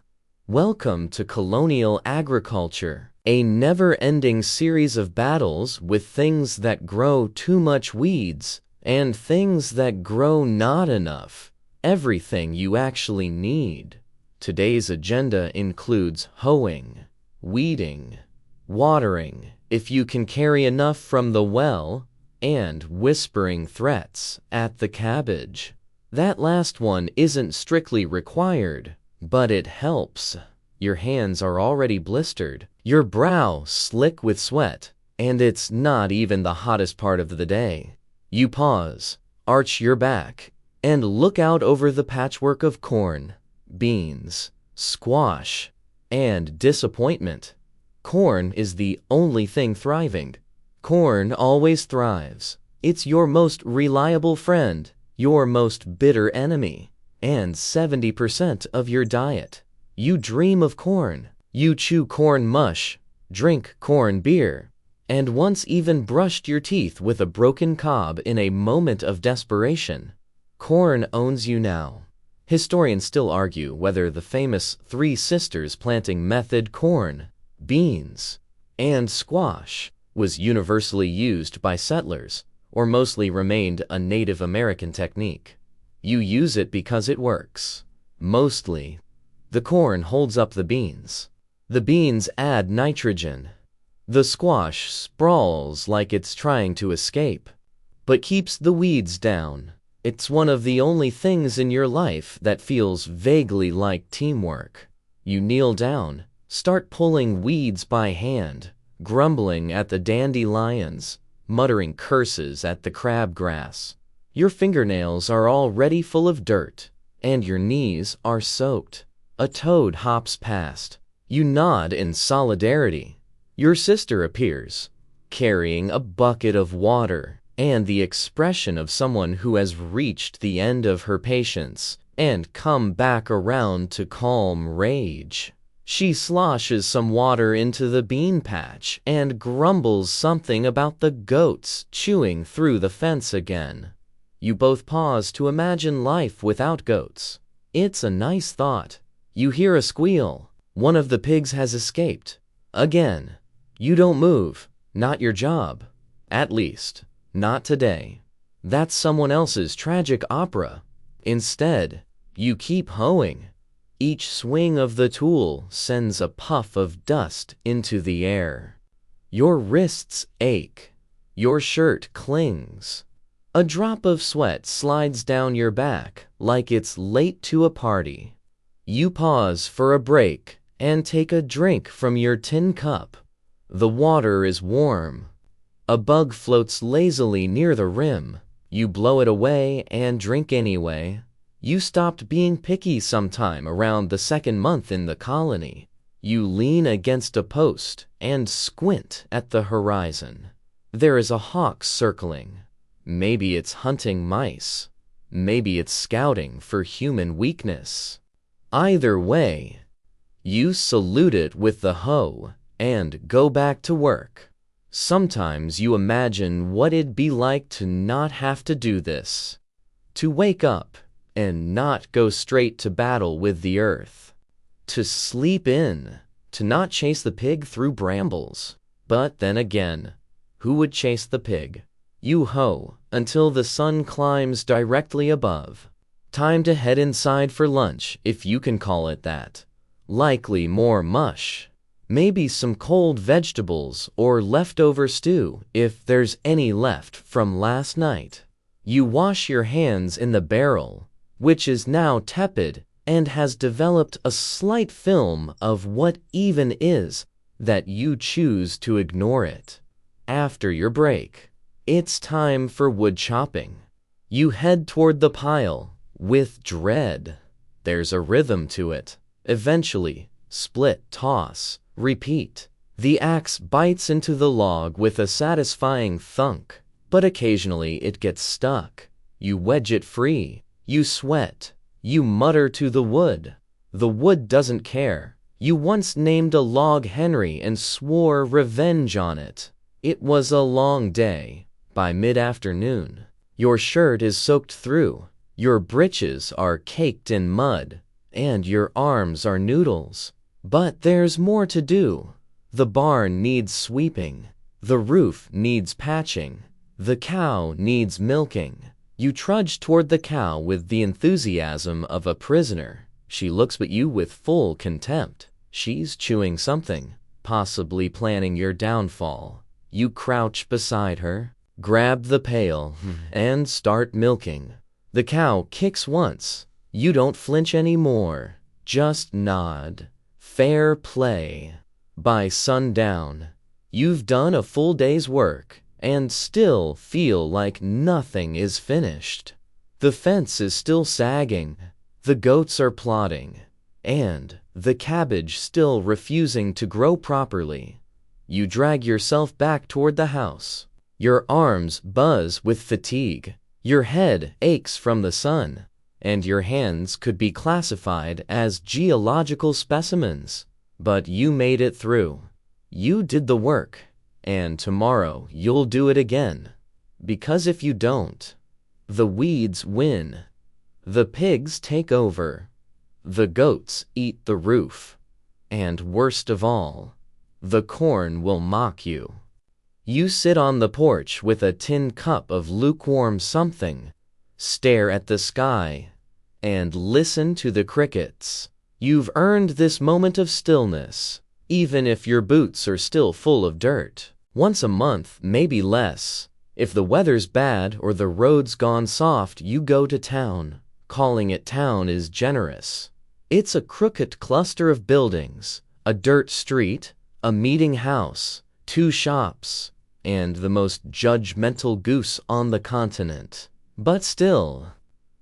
Welcome to colonial agriculture, a never-ending series of battles with things that grow too much weeds and things that grow not enough. Everything you actually need. Today's agenda includes hoeing, weeding, watering, if you can carry enough from the well, and whispering threats at the cabbage. That last one isn't strictly required, but it helps. Your hands are already blistered, your brow slick with sweat, and it's not even the hottest part of the day. You pause, arch your back, and look out over the patchwork of corn, beans, squash, and disappointment. Corn is the only thing thriving. Corn always thrives. It's your most reliable friend, your most bitter enemy, and 70% of your diet. You dream of corn. You chew corn mush, drink corn beer, and once even brushed your teeth with a broken cob in a moment of desperation. Corn owns you now. Historians still argue whether the famous 3 sisters planting method corn, beans, and squash was universally used by settlers, or mostly remained a Native American technique. You use it because it works. Mostly. The corn holds up the beans. The beans add nitrogen. The squash sprawls like it's trying to escape, but keeps the weeds down. It's one of the only things in your life that feels vaguely like teamwork. You kneel down, start pulling weeds by hand, grumbling at the dandelions, muttering curses at the crabgrass. Your fingernails are already full of dirt, and your knees are soaked. A toad hops past. You nod in solidarity. Your sister appears, carrying a bucket of water and the expression of someone who has reached the end of her patience and come back around to calm rage. She sloshes some water into the bean patch and grumbles something about the goats chewing through the fence again. You both pause to imagine life without goats. It's a nice thought. You hear a squeal. One of the pigs has escaped. Again. You don't move. Not your job. At least, not today. That's someone else's tragic opera. Instead, you keep hoeing. Each swing of the tool sends a puff of dust into the air. Your wrists ache. Your shirt clings. A drop of sweat slides down your back like it's late to a party. You pause for a break and take a drink from your tin cup. The water is warm. A bug floats lazily near the rim. You blow it away and drink anyway. You stopped being picky sometime around the 2nd month in the colony. You lean against a post and squint at the horizon. There is a hawk circling. Maybe it's hunting mice. Maybe it's scouting for human weakness. Either way, you salute it with the hoe and go back to work. Sometimes you imagine what it'd be like to not have to do this. To wake up and not go straight to battle with the earth. To sleep in. To not chase the pig through brambles. But then again, Who would chase the pig? You hoe until the sun climbs directly above. Time to head inside for lunch, if you can call it that. Likely more mush. Maybe some cold vegetables or leftover stew, if there's any left from last night. You wash your hands in the barrel, which is now tepid and has developed a slight film of what even is that you choose to ignore it. After your break, it's time for wood chopping. You head toward the pile with dread. There's a rhythm to it. Eventually, split, toss, repeat. The axe bites into the log with a satisfying thunk, but occasionally it gets stuck. You wedge it free. You sweat. You mutter to the wood. The wood doesn't care. You once named a log Henry and swore revenge on it. It was a long day. By mid-afternoon, your shirt is soaked through. Your breeches are caked in mud, and your arms are noodles. But there's more to do. The barn needs sweeping. The roof needs patching. The cow needs milking. You trudge toward the cow with the enthusiasm of a prisoner. She looks at you with full contempt. She's chewing something, possibly planning your downfall. You crouch beside her, grab the pail, and start milking. The cow kicks once. You don't flinch anymore. Just nod. Fair play. By sundown, you've done a full day's work and still feel like nothing is finished. The fence is still sagging, the goats are plotting, and the cabbage still refusing to grow properly. You drag yourself back toward the house. Your arms buzz with fatigue. Your head aches from the sun, and your hands could be classified as geological specimens. But you made it through. You did the work, and tomorrow you'll do it again. Because if you don't, the weeds win. The pigs take over. The goats eat the roof. And worst of all, the corn will mock you. You sit on the porch with a tin cup of lukewarm something, stare at the sky, and listen to the crickets. You've earned this moment of stillness, even if your boots are still full of dirt. Once a month, maybe less. If the weather's bad or the road's gone soft, you go to town. Calling it town is generous. It's a crooked cluster of buildings, a dirt street, a meeting house, 2 shops, and the most judgmental goose on the continent. But still,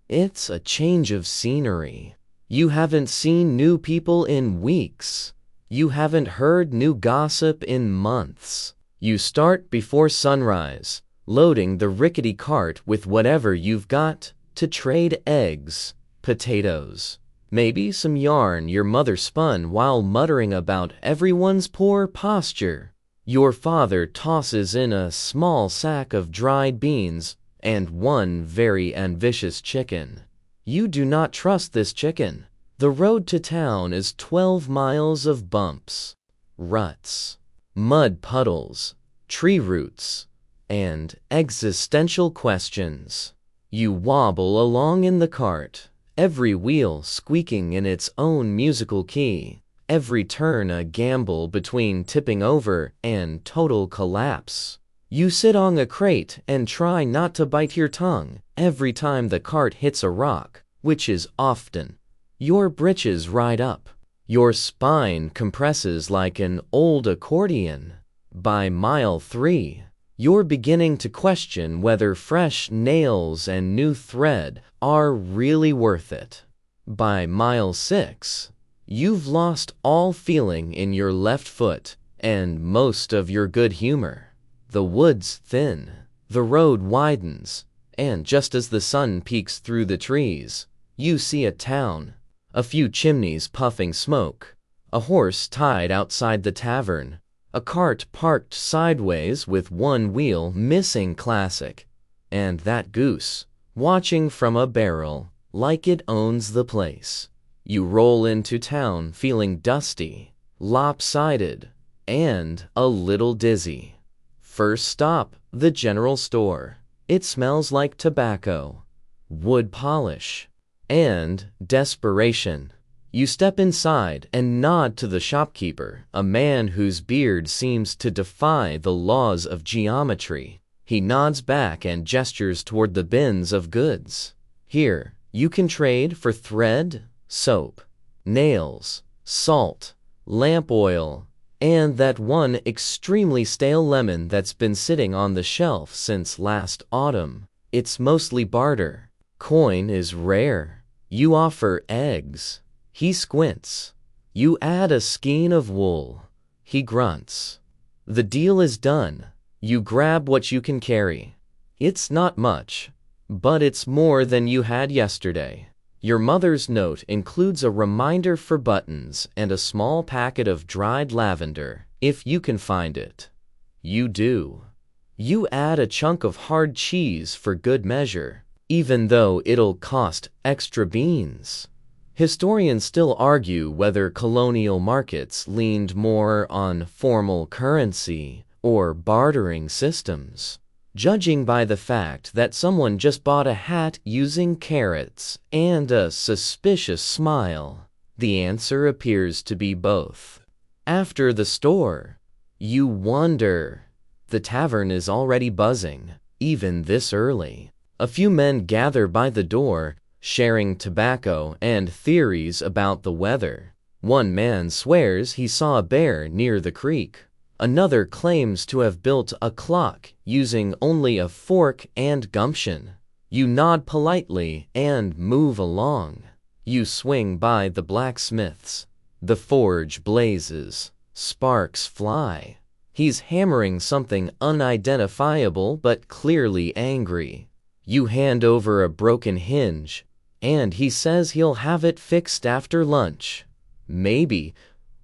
it's a change of scenery. You haven't seen new people in weeks. You haven't heard new gossip in months. You start before sunrise, loading the rickety cart with whatever you've got to trade: eggs, potatoes, maybe some yarn your mother spun while muttering about everyone's poor posture. Your father tosses in a small sack of dried beans and 1 very ambitious chicken. You do not trust this chicken. The road to town is 12 miles of bumps, ruts, mud puddles, tree roots, and existential questions. You wobble along in the cart, every wheel squeaking in its own musical key, every turn a gamble between tipping over and total collapse. You sit on a crate and try not to bite your tongue every time the cart hits a rock, which is often. Your britches ride up. Your spine compresses like an old accordion. By mile 3, you're beginning to question whether fresh nails and new thread are really worth it. By mile 6, you've lost all feeling in your left foot and most of your good humor. The wood's thin, the road widens, and just as the sun peeks through the trees, you see a town, a few chimneys puffing smoke, a horse tied outside the tavern, a cart parked sideways with 1 wheel missing classic, and that goose watching from a barrel like it owns the place. You roll into town feeling dusty, lopsided, and a little dizzy. First stop, the general store. It smells like tobacco, wood polish, and desperation. You step inside and nod to the shopkeeper, a man whose beard seems to defy the laws of geometry. He nods back and gestures toward the bins of goods. Here, you can trade for thread, soap, nails, salt, lamp oil, and that one extremely stale lemon that's been sitting on the shelf since last autumn. It's mostly barter. Coin is rare. You offer eggs. He squints. You add a skein of wool. He grunts. The deal is done. You grab what you can carry. It's not much, but it's more than you had yesterday. Your mother's note includes a reminder for buttons and a small packet of dried lavender, if you can find it. You do. You add a chunk of hard cheese for good measure, even though it'll cost extra beans. Historians still argue whether colonial markets leaned more on formal currency or bartering systems. Judging by the fact that someone just bought a hat using carrots and a suspicious smile, the answer appears to be both. After the store, you wonder. The tavern is already buzzing, even this early. A few men gather by the door, sharing tobacco and theories about the weather. One man swears he saw a bear near the creek. Another claims to have built a clock using only a fork and gumption. You nod politely and move along. You swing by the blacksmith's. The forge blazes. Sparks fly. He's hammering something unidentifiable but clearly angry. You hand over a broken hinge, and he says he'll have it fixed after lunch. Maybe,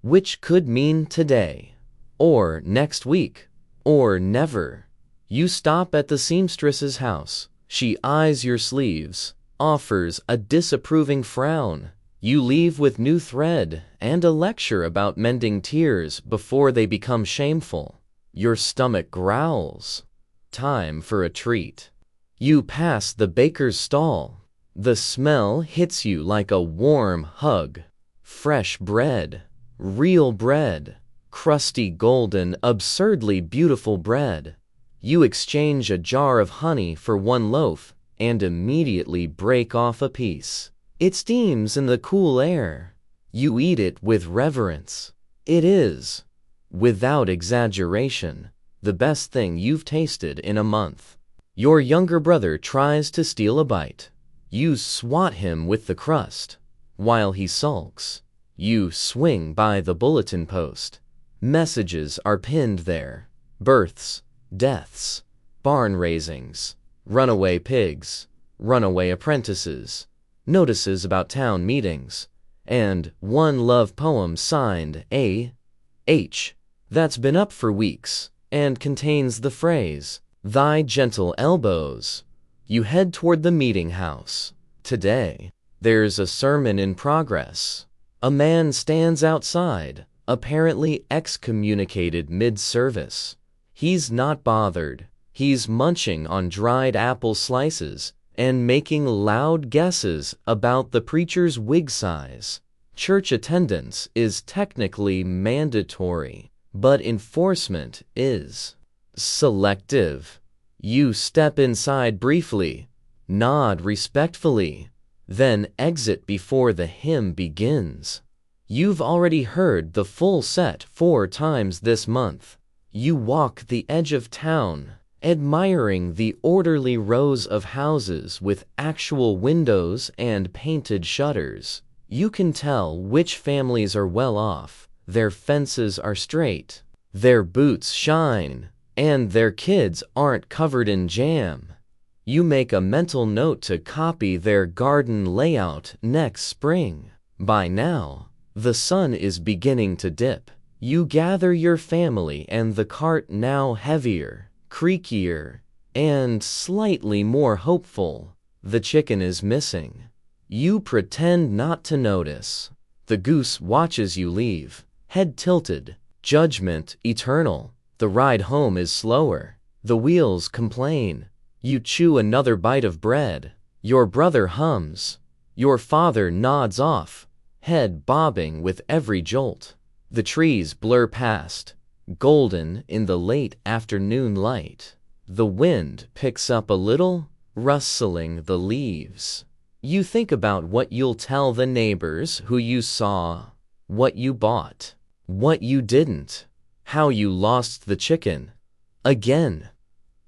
which could mean today. Or next week, or never. You stop at the seamstress's house. She eyes your sleeves, offers a disapproving frown. You leave with new thread and a lecture about mending tears before they become shameful. Your stomach growls. Time for a treat. You pass the baker's stall. The smell hits you like a warm hug. Fresh bread, real bread. Crusty, golden, absurdly beautiful bread. You exchange a jar of honey for one loaf and immediately break off a piece. It steams in the cool air. You eat it with reverence. It is, without exaggeration, the best thing you've tasted in a month. Your younger brother tries to steal a bite. You swat him with the crust. While he sulks, you swing by the bulletin post. Messages are pinned there. Births, deaths, barn raisings, runaway pigs, runaway apprentices, notices about town meetings, and one love poem signed A.H. that's been up for weeks and contains the phrase, "Thy gentle elbows." You head toward the meeting house. Today, there's a sermon in progress. A man stands outside, apparently excommunicated mid-service. He's not bothered. He's munching on dried apple slices and making loud guesses about the preacher's wig size. Church attendance is technically mandatory, but enforcement is selective. You step inside briefly, nod respectfully, then exit before the hymn begins. You've already heard the full set 4 times this month. You walk the edge of town, admiring the orderly rows of houses with actual windows and painted shutters. You can tell which families are well off. Their fences are straight, their boots shine, and their kids aren't covered in jam. You make a mental note to copy their garden layout next spring. By now, the sun is beginning to dip. You gather your family and the cart, now heavier, creakier, and slightly more hopeful. The chicken is missing. You pretend not to notice. The goose watches you leave, head tilted, judgment eternal. The ride home is slower. The wheels complain. You chew another bite of bread. Your brother hums. Your father nods off, head bobbing with every jolt. The trees blur past, golden in the late afternoon light. The wind picks up a little, rustling the leaves. You think about what you'll tell the neighbors, who you saw, what you bought, what you didn't, how you lost the chicken. Again,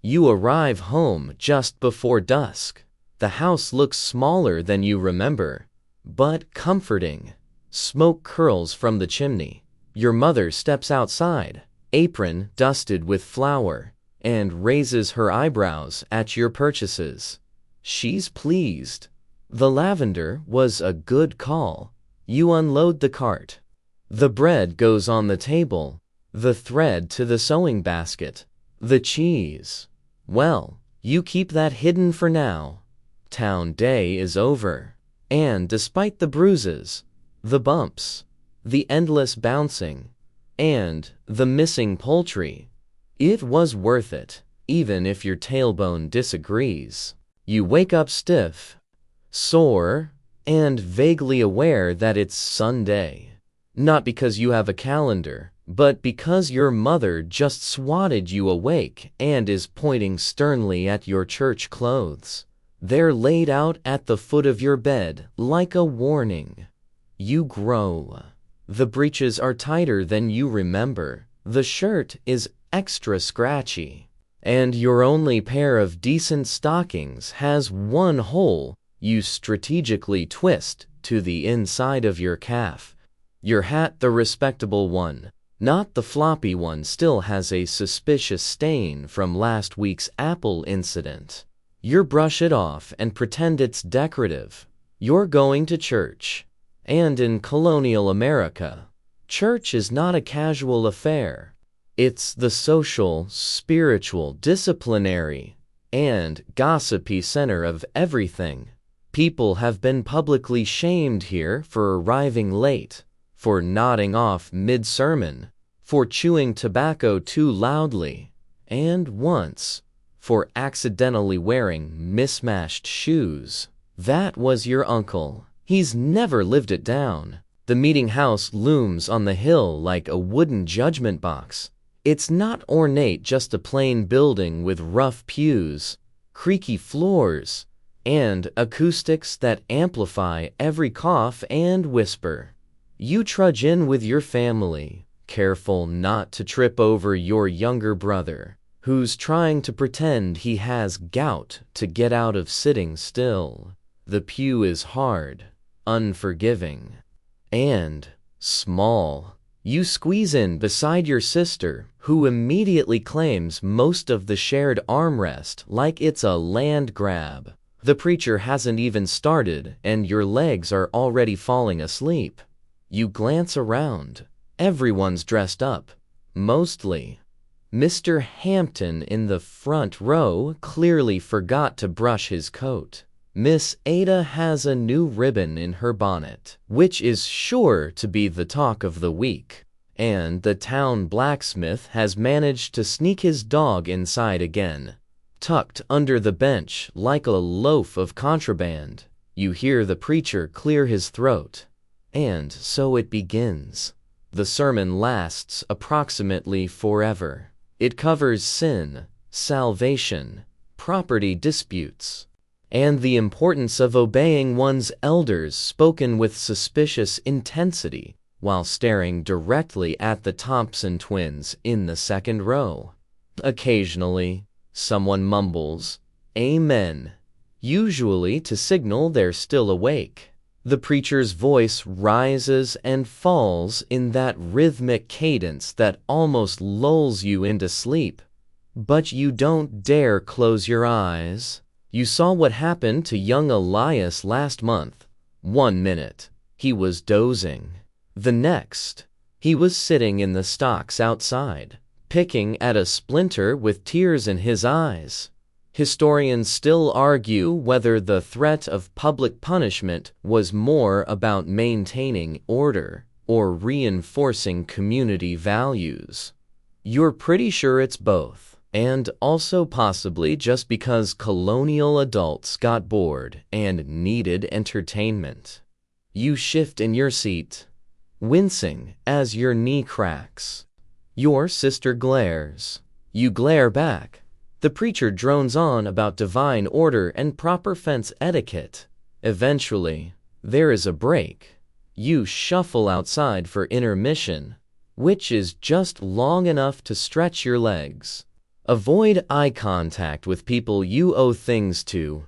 you arrive home just before dusk. The house looks smaller than you remember, but comforting. Smoke curls from the chimney. Your mother steps outside, apron dusted with flour, and raises her eyebrows at your purchases. She's pleased. The lavender was a good call. You unload the cart. The bread goes on the table, the thread to the sewing basket, the cheese. Well, you keep that hidden for now. Town day is over, and despite the bruises, the bumps, the endless bouncing, and the missing poultry, it was worth it, even if your tailbone disagrees. You wake up stiff, sore, and vaguely aware that it's Sunday. Not because you have a calendar, but because your mother just swatted you awake and is pointing sternly at your church clothes. They're laid out at the foot of your bed like a warning. You grow. The breeches are tighter than you remember. The shirt is extra scratchy. And your only pair of decent stockings has one hole you strategically twist to the inside of your calf. Your hat, the respectable one, not the floppy one, still has a suspicious stain from last week's apple incident. You brush it off and pretend it's decorative. You're going to church. And in Colonial America, church is not a casual affair. It's the social, spiritual, disciplinary, and gossipy center of everything. People have been publicly shamed here for arriving late, for nodding off mid-sermon, for chewing tobacco too loudly, and once, for accidentally wearing mismatched shoes. That was your uncle. He's never lived it down. The meeting house looms on the hill like a wooden judgment box. It's not ornate, just a plain building with rough pews, creaky floors, and acoustics that amplify every cough and whisper. You trudge in with your family, careful not to trip over your younger brother, who's trying to pretend he has gout to get out of sitting still. The pew is hard, unforgiving, and small. You squeeze in beside your sister, who immediately claims most of the shared armrest like it's a land grab. The preacher hasn't even started, and your legs are already falling asleep. You glance around. Everyone's dressed up. Mostly. Mr. Hampton in the front row clearly forgot to brush his coat. Miss Ada has a new ribbon in her bonnet, which is sure to be the talk of the week. And the town blacksmith has managed to sneak his dog inside again, tucked under the bench like a loaf of contraband. You hear the preacher clear his throat. And so it begins. The sermon lasts approximately forever. It covers sin, salvation, property disputes, and the importance of obeying one's elders, spoken with suspicious intensity while staring directly at the Thompson twins in the second row. Occasionally, someone mumbles, "Amen," usually to signal they're still awake. The preacher's voice rises and falls in that rhythmic cadence that almost lulls you into sleep. But you don't dare close your eyes. You saw what happened to young Elias last month. 1 minute, he was dozing. The next, he was sitting in the stocks outside, picking at a splinter with tears in his eyes. Historians still argue whether the threat of public punishment was more about maintaining order or reinforcing community values. You're pretty sure it's both, and also possibly just because colonial adults got bored and needed entertainment. You shift in your seat, wincing as your knee cracks. Your sister glares. You glare back. The preacher drones on about divine order and proper fence etiquette. Eventually, there is a break. You shuffle outside for intermission, which is just long enough to stretch your legs. Avoid eye contact with people you owe things to,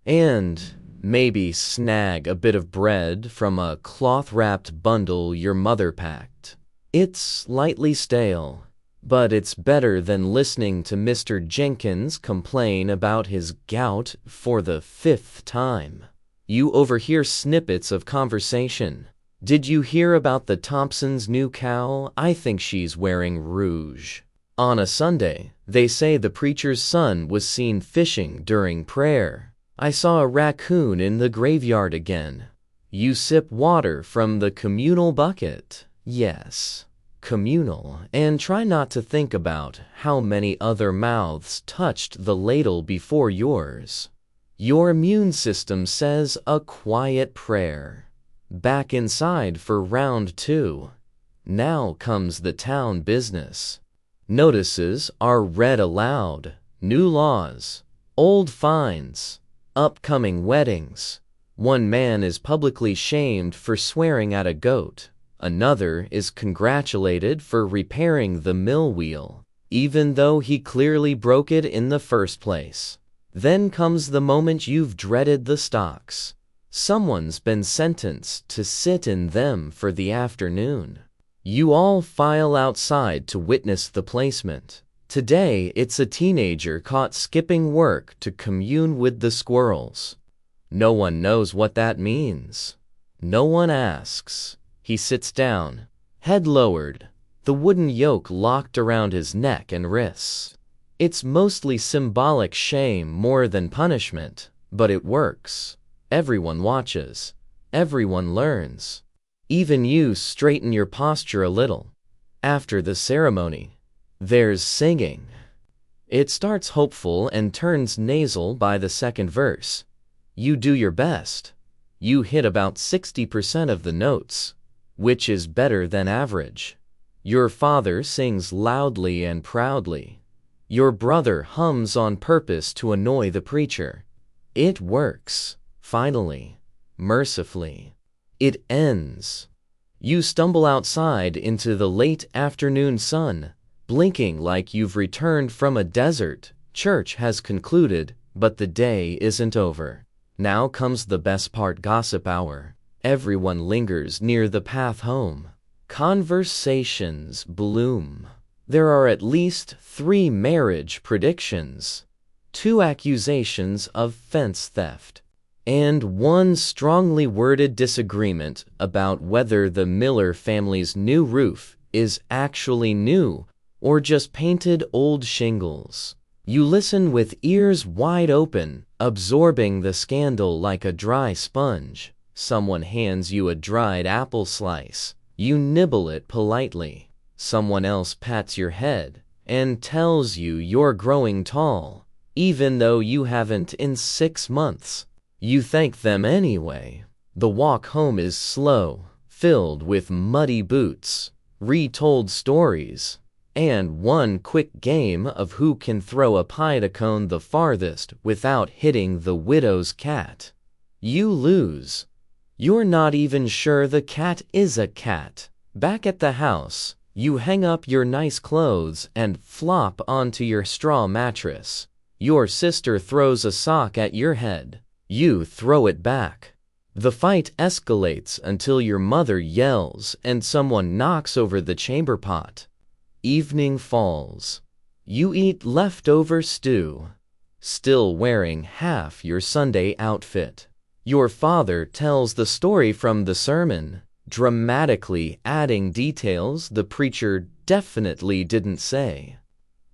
and maybe snag a bit of bread from a cloth-wrapped bundle your mother packed. It's slightly stale, but it's better than listening to Mr. Jenkins complain about his gout for the 5th time. You overhear snippets of conversation. Did you hear about the Thompsons' new cow? I think she's wearing rouge. On a Sunday, they say the preacher's son was seen fishing during prayer. I saw a raccoon in the graveyard again. You sip water from the communal bucket. Yes, communal, and try not to think about how many other mouths touched the ladle before yours. Your immune system says a quiet prayer. Back inside for round 2. Now comes the town business. Notices are read aloud. New laws, old fines, upcoming weddings. One man is publicly shamed for swearing at a goat. Another is congratulated for repairing the mill wheel, even though he clearly broke it in the first place. Then comes the moment you've dreaded the stocks. Someone's been sentenced to sit in them for the afternoon. You all file outside to witness the placement. Today, it's a teenager caught skipping work to commune with the squirrels. No one knows what that means. No one asks. He sits down, head lowered, the wooden yoke locked around his neck and wrists. It's mostly symbolic shame more than punishment, but it works. Everyone watches. Everyone learns. Even you straighten your posture a little. After the ceremony, there's singing. It starts hopeful and turns nasal by the second verse. You do your best. You hit about 60% of the notes, which is better than average. Your father sings loudly and proudly. Your brother hums on purpose to annoy the preacher. It works. Finally, mercifully, it ends. You stumble outside into the late afternoon sun, blinking like you've returned from a desert. Church has concluded, but the day isn't over. Now comes the best part, gossip hour. Everyone lingers near the path home. Conversations bloom. There are at least 3 marriage predictions, 2 accusations of fence theft, and 1 strongly worded disagreement about whether the Miller family's new roof is actually new or just painted old shingles. You listen with ears wide open, absorbing the scandal like a dry sponge. Someone hands you a dried apple slice. You nibble it politely. Someone else pats your head and tells you you're growing tall, even though you haven't in 6 months. You thank them anyway. The walk home is slow, filled with muddy boots, retold stories, and 1 quick game of who can throw a pie cone the farthest without hitting the widow's cat. You lose. You're not even sure the cat is a cat. Back at the house, you hang up your nice clothes and flop onto your straw mattress. Your sister throws a sock at your head. You throw it back. The fight escalates until your mother yells and someone knocks over the chamber pot. Evening falls. You eat leftover stew, still wearing half your Sunday outfit. Your father tells the story from the sermon, dramatically adding details the preacher definitely didn't say.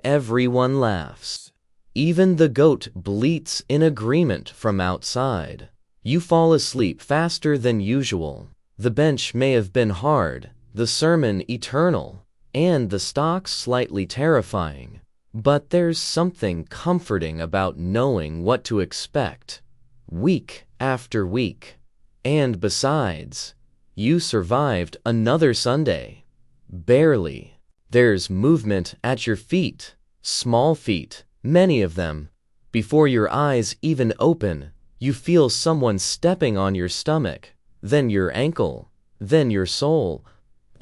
Everyone laughs. Even the goat bleats in agreement from outside. You fall asleep faster than usual. The bench may have been hard, the sermon eternal, and the stalks slightly terrifying. But there's something comforting about knowing what to expect, week after week. And besides, you survived another Sunday. Barely. There's movement at your feet, small feet, many of them. Before your eyes even open, you feel someone stepping on your stomach, then your ankle, then your sole.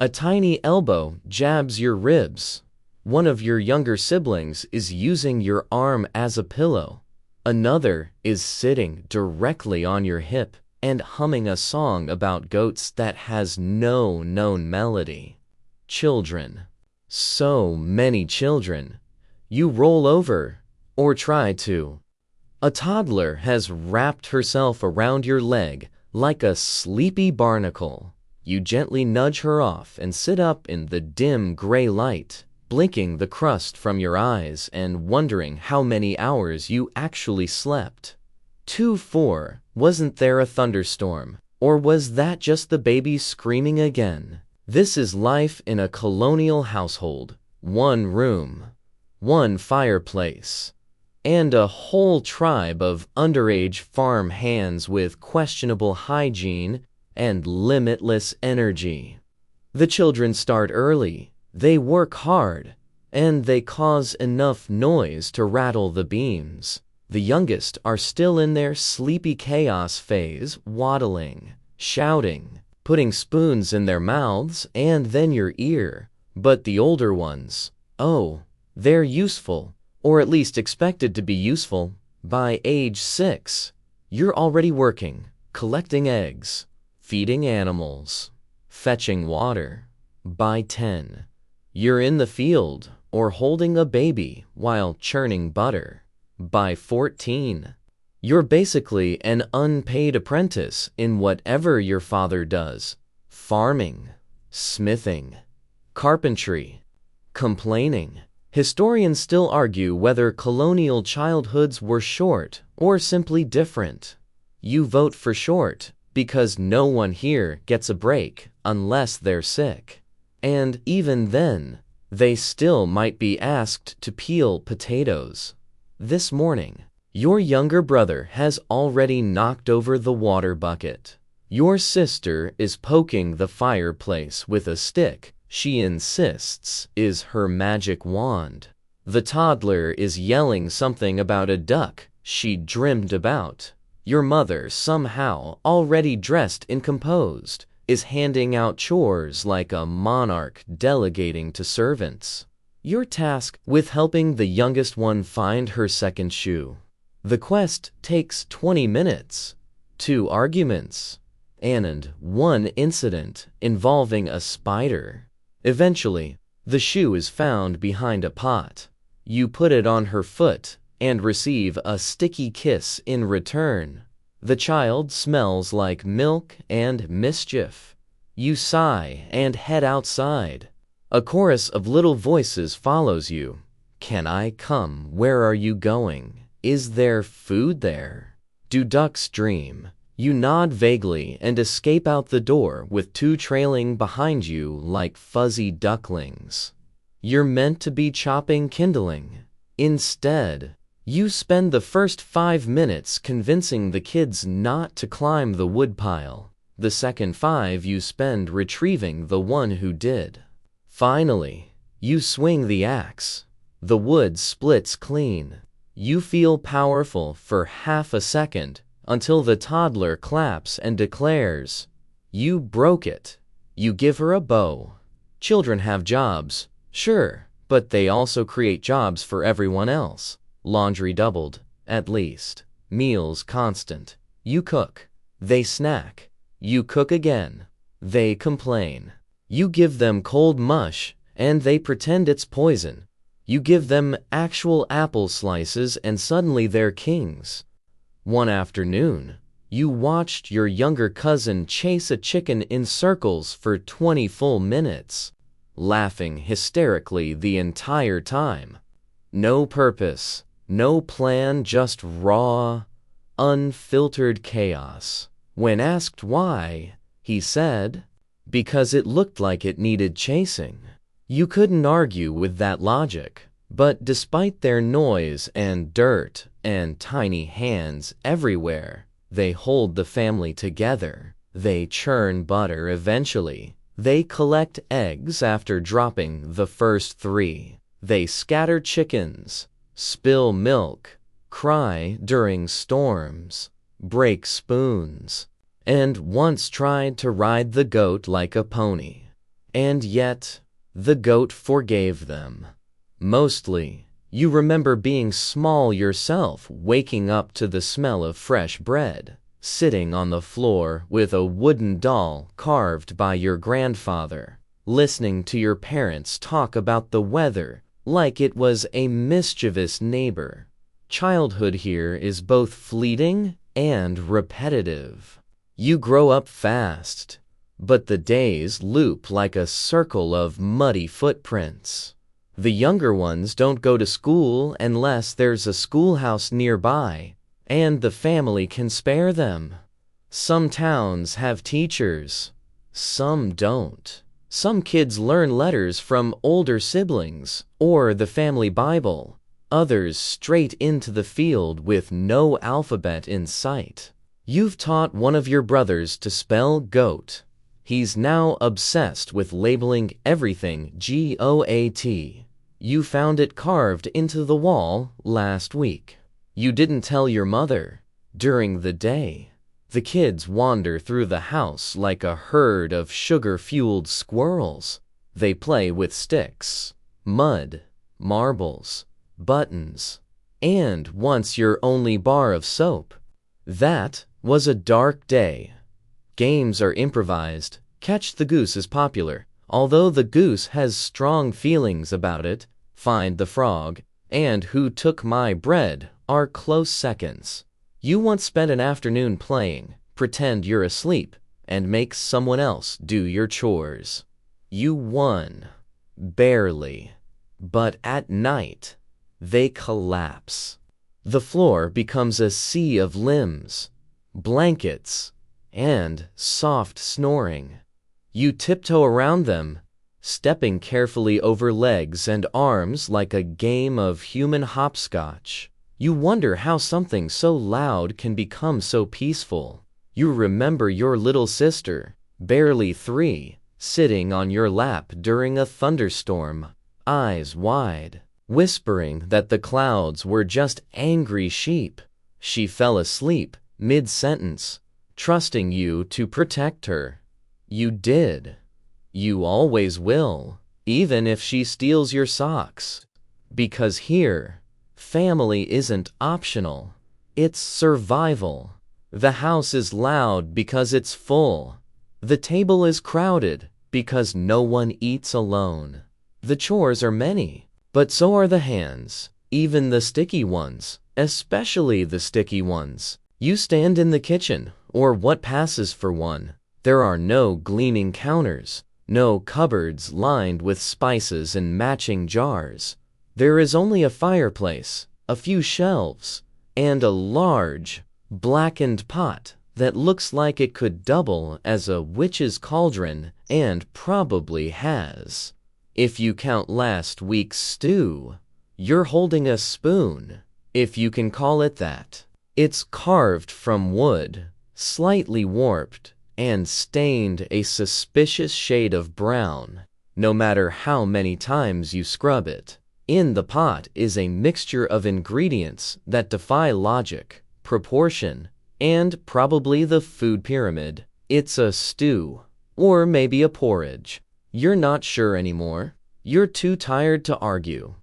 A tiny elbow jabs your ribs. One of your younger siblings is using your arm as a pillow. Another is sitting directly on your hip and humming a song about goats that has no known melody. Children. So many children. You roll over, or try to. A toddler has wrapped herself around your leg like a sleepy barnacle. You gently nudge her off and sit up in the dim gray light, blinking the crust from your eyes and wondering how many hours you actually slept. 2-4. Wasn't there a thunderstorm? Or was that just the baby screaming again? This is life in a colonial household. One room, one fireplace, and a whole tribe of underage farm hands with questionable hygiene and limitless energy. The children start early, they work hard, and they cause enough noise to rattle the beams. The youngest are still in their sleepy chaos phase, waddling, shouting, putting spoons in their mouths and then your ear. But the older ones, oh, they're useful, or at least expected to be useful. By age 6, you're already working, collecting eggs, feeding animals, fetching water. By 10, you're in the field or holding a baby while churning butter. By 14, you're basically an unpaid apprentice in whatever your father does: farming, smithing, carpentry, complaining. Historians still argue whether colonial childhoods were short or simply different. You vote for short because no one here gets a break unless they're sick. And even then, they still might be asked to peel potatoes. This morning, your younger brother has already knocked over the water bucket. Your sister is poking the fireplace with a stick she insists is her magic wand. The toddler is yelling something about a duck she dreamed about. Your mother, somehow already dressed and composed, is handing out chores like a monarch delegating to servants. You're tasked with helping the youngest one find her second shoe. The quest takes 20 minutes, 2 arguments, and 1 incident involving a spider. Eventually, the shoe is found behind a pot. You put it on her foot and receive a sticky kiss in return. The child smells like milk and mischief. You sigh and head outside. A chorus of little voices follows you. Can I come? Where are you going? Is there food there? Do ducks dream? You nod vaguely and escape out the door with 2 trailing behind you like fuzzy ducklings. You're meant to be chopping kindling. Instead, you spend the first 5 minutes convincing the kids not to climb the woodpile. The second 5 you spend retrieving the one who did. Finally, you swing the axe. The wood splits clean. You feel powerful for half a second until the toddler claps and declares, "You broke it." You give her a bow. Children have jobs, sure, but they also create jobs for everyone else. Laundry doubled, at least. Meals constant. You cook. They snack. You cook again. They complain. You give them cold mush, and they pretend it's poison. You give them actual apple slices, and suddenly they're kings. One afternoon, you watched your younger cousin chase a chicken in circles for 20 full minutes, laughing hysterically the entire time. No purpose, no plan, just raw, unfiltered chaos. When asked why, he said, "Because it looked like it needed chasing." You couldn't argue with that logic. But despite their noise and dirt and tiny hands everywhere, they hold the family together. They churn butter eventually. They collect eggs after dropping the first 3. They scatter chickens, spill milk, cry during storms, break spoons, and once tried to ride the goat like a pony. And yet, the goat forgave them. Mostly, you remember being small yourself, waking up to the smell of fresh bread, sitting on the floor with a wooden doll carved by your grandfather, listening to your parents talk about the weather like it was a mischievous neighbor. Childhood here is both fleeting and repetitive. You grow up fast, but the days loop like a circle of muddy footprints. The younger ones don't go to school unless there's a schoolhouse nearby, and the family can spare them. Some towns have teachers, some don't. Some kids learn letters from older siblings or the family Bible, others straight into the field with no alphabet in sight. You've taught one of your brothers to spell goat. He's now obsessed with labeling everything GOAT. You found it carved into the wall last week. You didn't tell your mother. During the day, the kids wander through the house like a herd of sugar-fueled squirrels. They play with sticks, mud, marbles, buttons, and once your only bar of soap. That was a dark day. Games are improvised. Catch the Goose is popular, although the goose has strong feelings about it. Find the Frog and Who Took My Bread are close seconds. You once spent an afternoon playing, pretend you're asleep, and make someone else do your chores. You won. Barely. But at night, they collapse. The floor becomes a sea of limbs, blankets, and soft snoring. You tiptoe around them, stepping carefully over legs and arms like a game of human hopscotch. You wonder how something so loud can become so peaceful. You remember your little sister, barely 3, sitting on your lap during a thunderstorm, eyes wide, whispering that the clouds were just angry sheep. She fell asleep mid-sentence, trusting you to protect her. You did. You always will, even if she steals your socks. Because here, family isn't optional. It's survival. The house is loud because it's full. The table is crowded because no one eats alone. The chores are many, but so are the hands, even the sticky ones, especially the sticky ones. You stand in the kitchen, or what passes for one. There are no gleaming counters, no cupboards lined with spices and matching jars. There is only a fireplace, a few shelves, and a large, blackened pot that looks like it could double as a witch's cauldron and probably has. If you count last week's stew, you're holding a spoon, if you can call it that. It's carved from wood, slightly warped, and stained a suspicious shade of brown, no matter how many times you scrub it. In the pot is a mixture of ingredients that defy logic, proportion, and probably the food pyramid. It's a stew, or maybe a porridge. You're not sure anymore. You're too tired to argue.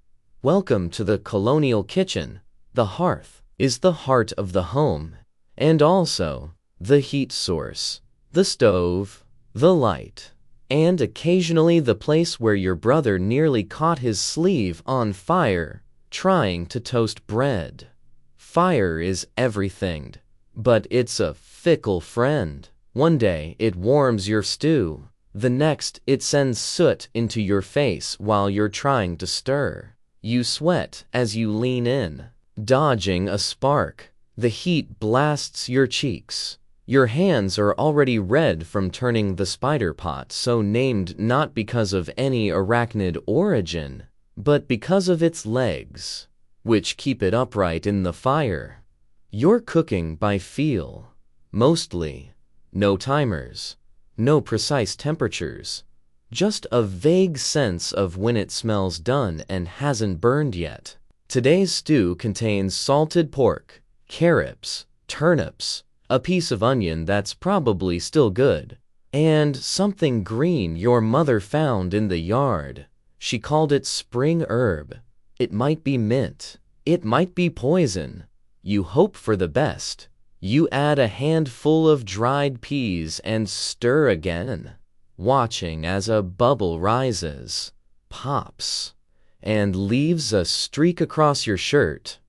Welcome to the colonial kitchen. The hearth is the heart of the home, and also the heat source, the stove, the light, and occasionally the place where your brother nearly caught his sleeve on fire trying to toast bread. Fire is everything, but it's a fickle friend. One day it warms your stew, the next it sends soot into your face while you're trying to stir. You sweat as you lean in, dodging a spark. The heat blasts your cheeks. Your hands are already red from turning the spider pot, so named not because of any arachnid origin, but because of its legs, which keep it upright in the fire. You're cooking by feel, mostly. No timers, no precise temperatures, just a vague sense of when it smells done and hasn't burned yet. Today's stew contains salted pork, carrots, turnips, a piece of onion that's probably still good, and something green your mother found in the yard. She called it spring herb. It might be mint. It might be poison. You hope for the best. You add a handful of dried peas and stir again, watching as a bubble rises, pops, and leaves a streak across your shirt.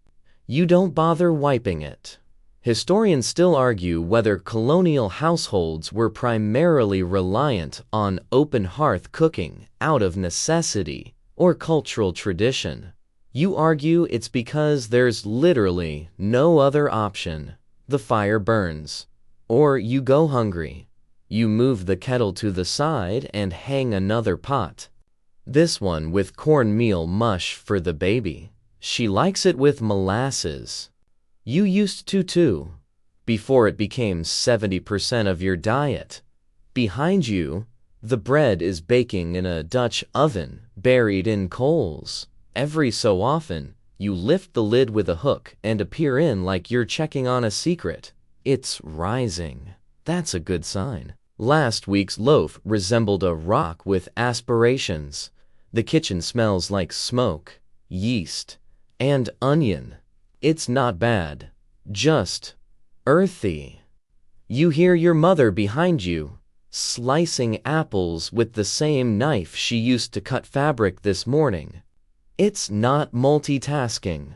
You don't bother wiping it. Historians still argue whether colonial households were primarily reliant on open hearth cooking out of necessity or cultural tradition. You argue it's because there's literally no other option. The fire burns, or you go hungry. You move the kettle to the side and hang another pot. This one with cornmeal mush for the baby. She likes it with molasses. You used to too, before it became 70% of your diet. Behind you, the bread is baking in a Dutch oven buried in coals. Every so often, you lift the lid with a hook and appear in like you're checking on a secret. It's rising. That's a good sign. Last week's loaf resembled a rock with aspirations. The kitchen smells like smoke, yeast, and onion. It's not bad, just earthy. You hear your mother behind you, slicing apples with the same knife she used to cut fabric this morning. It's not multitasking.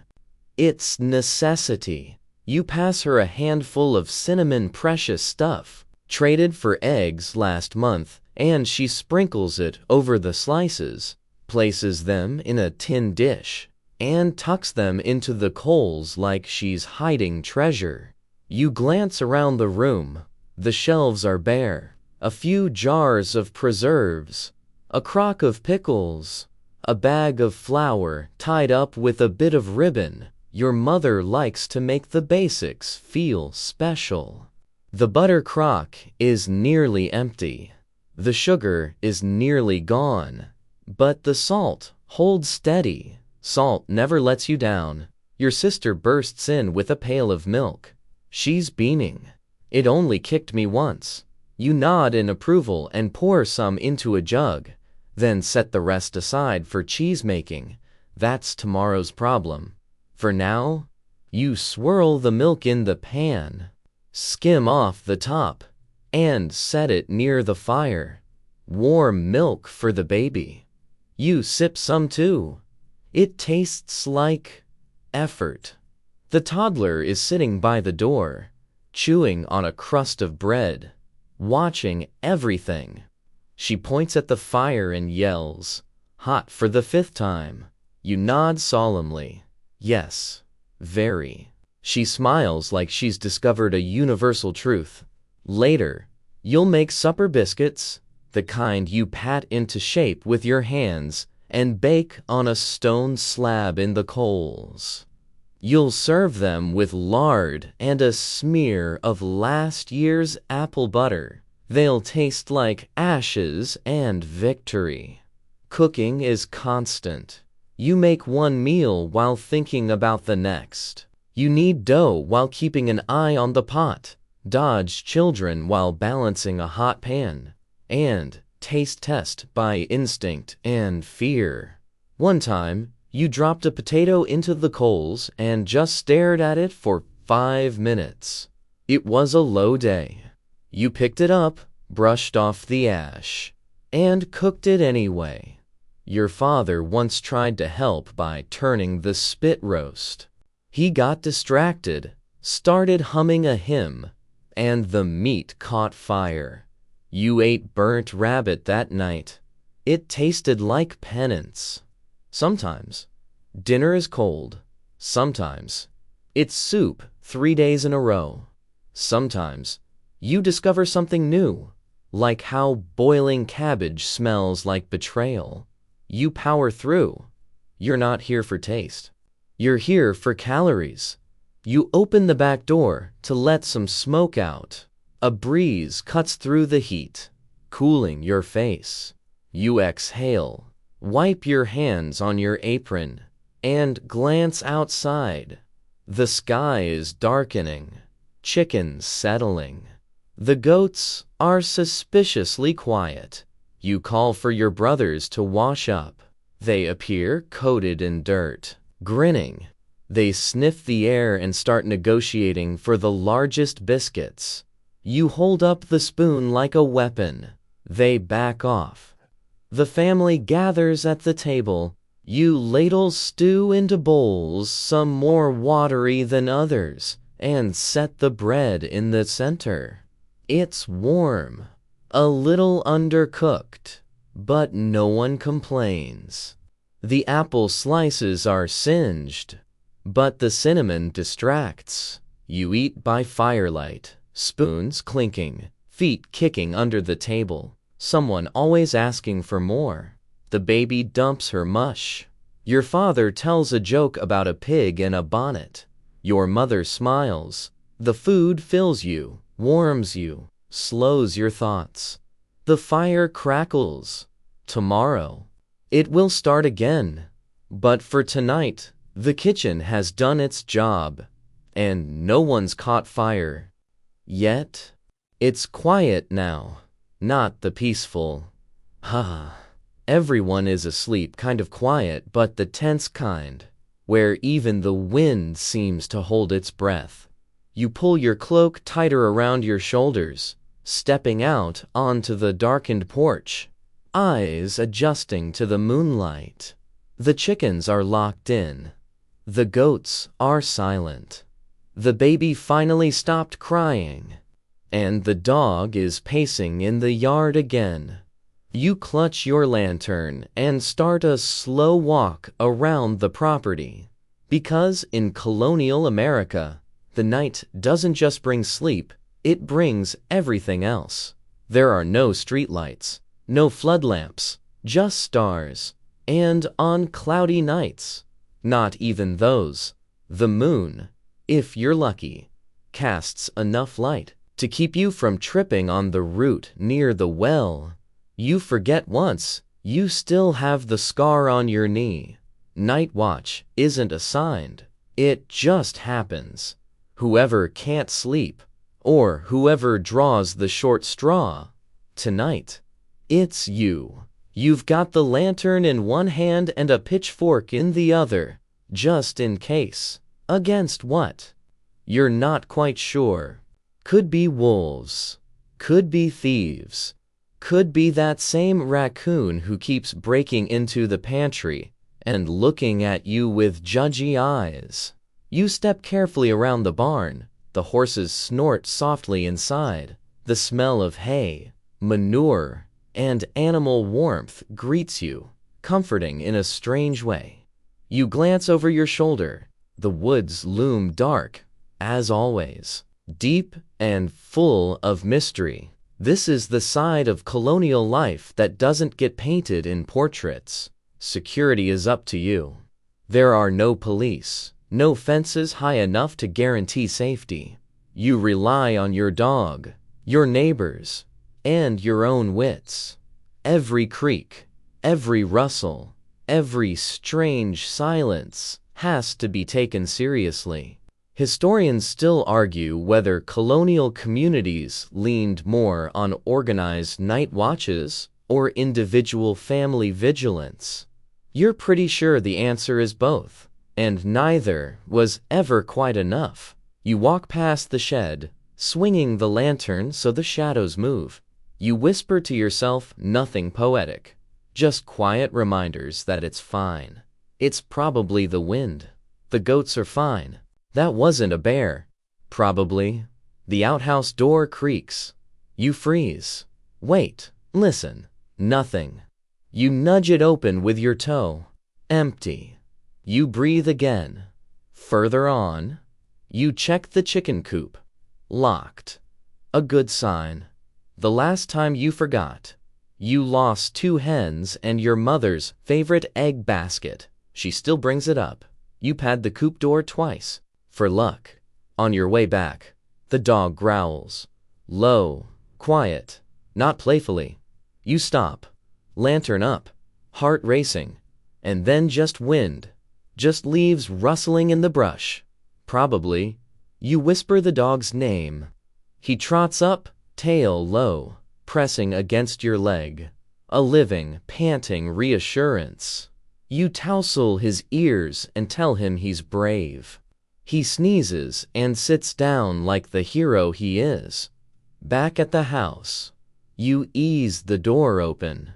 It's necessity. You pass her a handful of cinnamon precious stuff, traded for eggs last month, and she sprinkles it over the slices, places them in a tin dish, and tucks them into the coals like she's hiding treasure. You glance around the room. The shelves are bare. A few jars of preserves, a crock of pickles, a bag of flour tied up with a bit of ribbon. Your mother likes to make the basics feel special. The butter crock is nearly empty. The sugar is nearly gone. But the salt holds steady. Salt never lets you down. Your sister bursts in with a pail of milk. She's beaming. It only kicked me once. You nod in approval and pour some into a jug, then set the rest aside for cheese making. That's tomorrow's problem. For now, you swirl the milk in the pan, skim off the top, and set it near the fire. Warm milk for the baby. You sip some too. It tastes like effort. The toddler is sitting by the door, chewing on a crust of bread, watching everything. She points at the fire and yells, "Hot for the 5th time." You nod solemnly. Yes, very. She smiles like she's discovered a universal truth. Later, you'll make supper biscuits, the kind you pat into shape with your hands and bake on a stone slab in the coals. You'll serve them with lard and a smear of last year's apple butter. They'll taste like ashes and victory. Cooking is constant. You make one meal while thinking about the next. You knead dough while keeping an eye on the pot, dodge children while balancing a hot pan, and taste test by instinct and fear. One time, you dropped a potato into the coals and just stared at it for 5 minutes. It was a low day. You picked it up, brushed off the ash, and cooked it anyway. Your father once tried to help by turning the spit roast. He got distracted, started humming a hymn, and the meat caught fire. You ate burnt rabbit that night. It tasted like penance. Sometimes, dinner is cold. Sometimes, it's soup 3 days in a row. Sometimes, You discover something new, like how boiling cabbage smells like betrayal. You power through. You're not here for taste. You're here for calories. You open the back door to let some smoke out. A breeze cuts through the heat, cooling your face. You exhale, wipe your hands on your apron, and glance outside. The sky is darkening, chickens settling. The goats are suspiciously quiet. You call for your brothers to wash up. They appear coated in dirt, grinning. They sniff the air and start negotiating for the largest biscuits. You hold up the spoon like a weapon. They back off. The family gathers at the table. You ladle stew into bowls, some more watery than others, and set the bread in the center. It's warm, a little undercooked, but no one complains. The apple slices are singed, but the cinnamon distracts. You eat by firelight, spoons clinking, feet kicking under the table, someone always asking for more. The baby dumps her mush. Your father tells a joke about a pig in a bonnet. Your mother smiles. The food fills you, warms you, slows your thoughts. The fire crackles. Tomorrow, it will start again. But for tonight, the kitchen has done its job, and no one's caught fire. Yet, it's quiet now, not the peaceful, everyone is asleep kind of quiet, but the tense kind, where even the wind seems to hold its breath. You pull your cloak tighter around your shoulders, stepping out onto the darkened porch, eyes adjusting to the moonlight. The chickens are locked in. The goats are silent. The baby finally stopped crying, and the dog is pacing in the yard again. You clutch your lantern and start a slow walk around the property. Because in colonial America, the night doesn't just bring sleep, it brings everything else. There are no streetlights, no flood lamps, just stars. And on cloudy nights, not even those, the moon, if you're lucky, casts enough light to keep you from tripping on the root near the well. You forget once, you still have the scar on your knee. Night watch isn't assigned, it just happens. Whoever can't sleep, or whoever draws the short straw, tonight, it's you. You've got the lantern in one hand and a pitchfork in the other, just in case. Against what? You're not quite sure. Could be wolves. Could be thieves. Could be that same raccoon who keeps breaking into the pantry and looking at you with judgy eyes. You step carefully around the barn. The horses snort softly inside. The smell of hay, manure, and animal warmth greets you, comforting in a strange way. You glance over your shoulder. The woods loom dark, as always, deep and full of mystery. This is the side of colonial life that doesn't get painted in portraits. Security is up to you. There are no police, no fences high enough to guarantee safety. You rely on your dog, your neighbors, and your own wits. Every creak, every rustle, every strange silence has to be taken seriously. Historians still argue whether colonial communities leaned more on organized night watches or individual family vigilance. You're pretty sure the answer is both, and neither was ever quite enough. You walk past the shed, swinging the lantern so the shadows move. You whisper to yourself nothing poetic, just quiet reminders that it's fine. It's probably the wind. The goats are fine. That wasn't a bear. Probably. The outhouse door creaks. You freeze. Wait, listen. Nothing. You nudge it open with your toe. Empty. You breathe again. Further on, you check the chicken coop. Locked. A good sign. The last time you forgot, you lost 2 hens and your mother's favorite egg basket. She still brings it up. You pad the coop door twice, for luck. On your way back, the dog growls. Low, quiet, not playfully. You stop, lantern up, heart racing, and then just wind, just leaves rustling in the brush. Probably. You whisper the dog's name. He trots up, tail low, pressing against your leg. A living, panting reassurance. You tousle his ears and tell him he's brave. He sneezes and sits down like the hero he is. Back at the house, you ease the door open.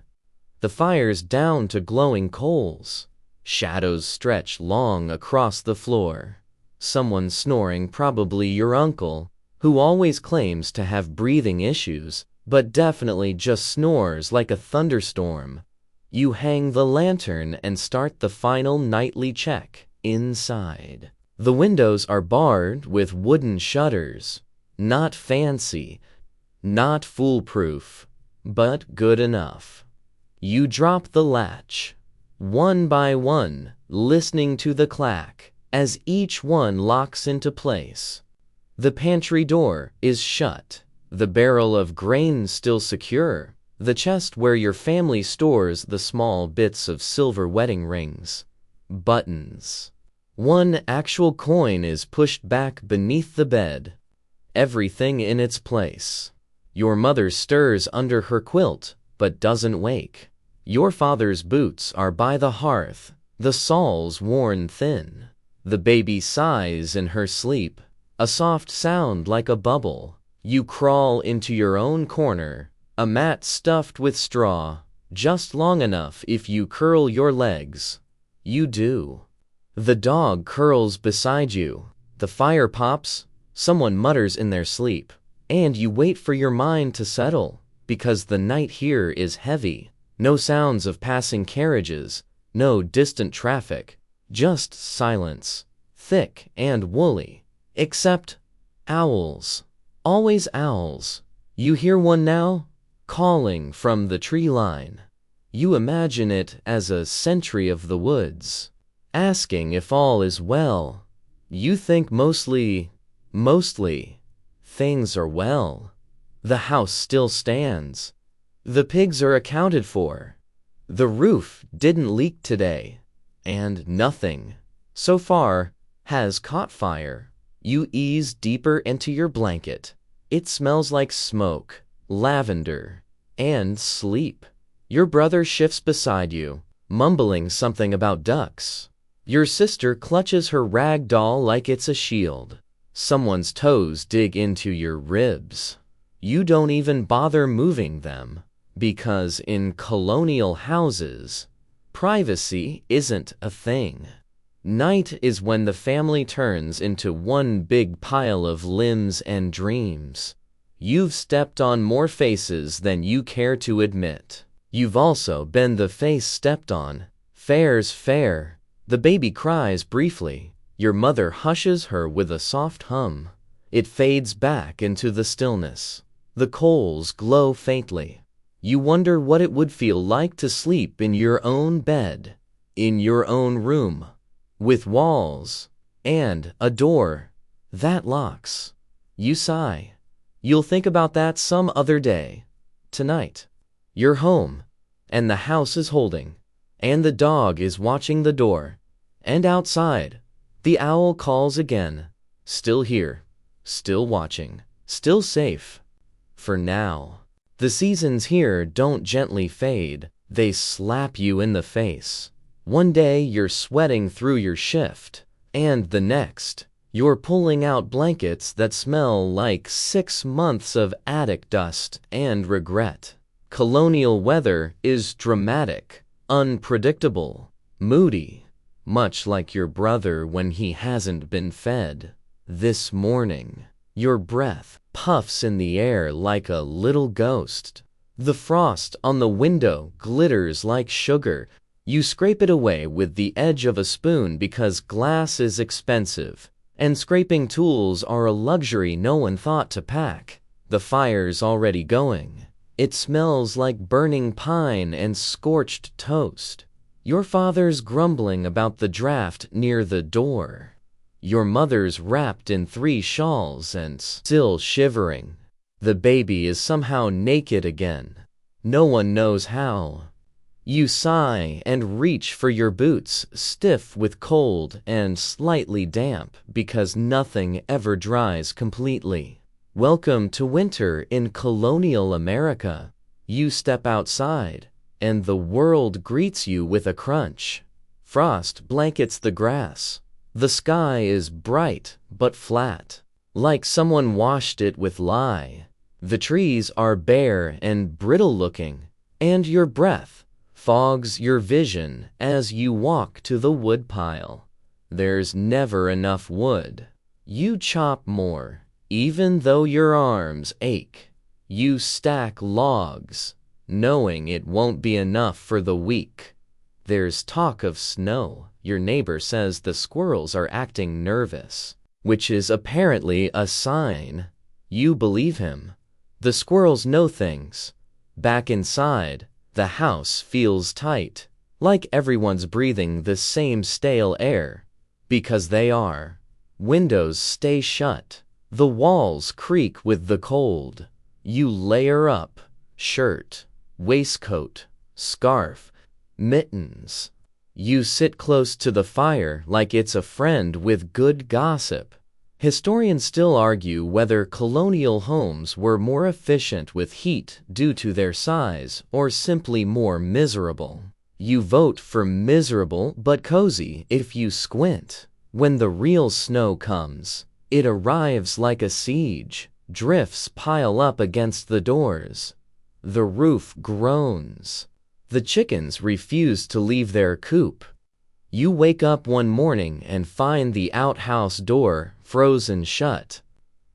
The fire's down to glowing coals. Shadows stretch long across the floor. Someone snoring, probably your uncle, who always claims to have breathing issues, but definitely just snores like a thunderstorm. You hang the lantern and start the final nightly check inside. The windows are barred with wooden shutters. Not fancy, not foolproof, but good enough. You drop the latch, one by one, listening to the clack as each one locks into place. The pantry door is shut, the barrel of grain still secure, the chest where your family stores the small bits of silver wedding rings, buttons. One actual coin is pushed back beneath the bed. Everything in its place. Your mother stirs under her quilt, but doesn't wake. Your father's boots are by the hearth, the soles worn thin. The baby sighs in her sleep, a soft sound like a bubble. You crawl into your own corner, a mat stuffed with straw, just long enough if you curl your legs. You do. The dog curls beside you. The fire pops, someone mutters in their sleep, and you wait for your mind to settle, because the night here is heavy. No sounds of passing carriages, no distant traffic, just silence, thick and woolly, except owls. Always owls. You hear one now, calling from the tree line. You imagine it as a sentry of the woods, asking if all is well. You think mostly, things are well. The house still stands. The pigs are accounted for. The roof didn't leak today, and nothing, so far, has caught fire. You ease deeper into your blanket. It smells like smoke, lavender, and sleep. Your brother shifts beside you, mumbling something about ducks. Your sister clutches her rag doll like it's a shield. Someone's toes dig into your ribs. You don't even bother moving them, because in colonial houses, privacy isn't a thing. Night is when the family turns into one big pile of limbs and dreams. You've stepped on more faces than you care to admit. You've also been the face stepped on. Fair's fair. The baby cries briefly. Your mother hushes her with a soft hum. It fades back into the stillness. The coals glow faintly. You wonder what it would feel like to sleep in your own bed, in your own room, with walls and a door that locks. You sigh. You'll think about that some other day. Tonight, you're home, and the house is holding, and the dog is watching the door, and outside, the owl calls again. Still here, still watching, still safe. For now. The seasons here don't gently fade, they slap you in the face. One day you're sweating through your shift, and the next, you're pulling out blankets that smell like 6 months of attic dust and regret. Colonial weather is dramatic, unpredictable, moody, much like your brother when he hasn't been fed. This morning, your breath puffs in the air like a little ghost. The frost on the window glitters like sugar. You scrape it away with the edge of a spoon because glass is expensive, and scraping tools are a luxury no one thought to pack. The fire's already going. It smells like burning pine and scorched toast. Your father's grumbling about the draft near the door. Your mother's wrapped in 3 shawls and still shivering. The baby is somehow naked again. No one knows how. You sigh and reach for your boots, stiff with cold and slightly damp because nothing ever dries completely. Welcome to winter in Colonial America. You step outside, and the world greets you with a crunch. Frost blankets the grass. The sky is bright but flat, like someone washed it with lye. The trees are bare and brittle-looking, and your breath fogs your vision as you walk to the woodpile. There's never enough wood. You chop more, even though your arms ache. You stack logs, knowing it won't be enough for the week. There's talk of snow. Your neighbor says the squirrels are acting nervous, which is apparently a sign. You believe him. The squirrels know things. Back inside, the house feels tight, like everyone's breathing the same stale air. Because they are. Windows stay shut. The walls creak with the cold. You layer up. Shirt, waistcoat, scarf, mittens. You sit close to the fire like it's a friend with good gossip. Historians still argue whether colonial homes were more efficient with heat due to their size or simply more miserable. You vote for miserable but cozy if you squint. When the real snow comes, it arrives like a siege. Drifts pile up against the doors. The roof groans. The chickens refuse to leave their coop. You wake up one morning and find the outhouse door frozen shut.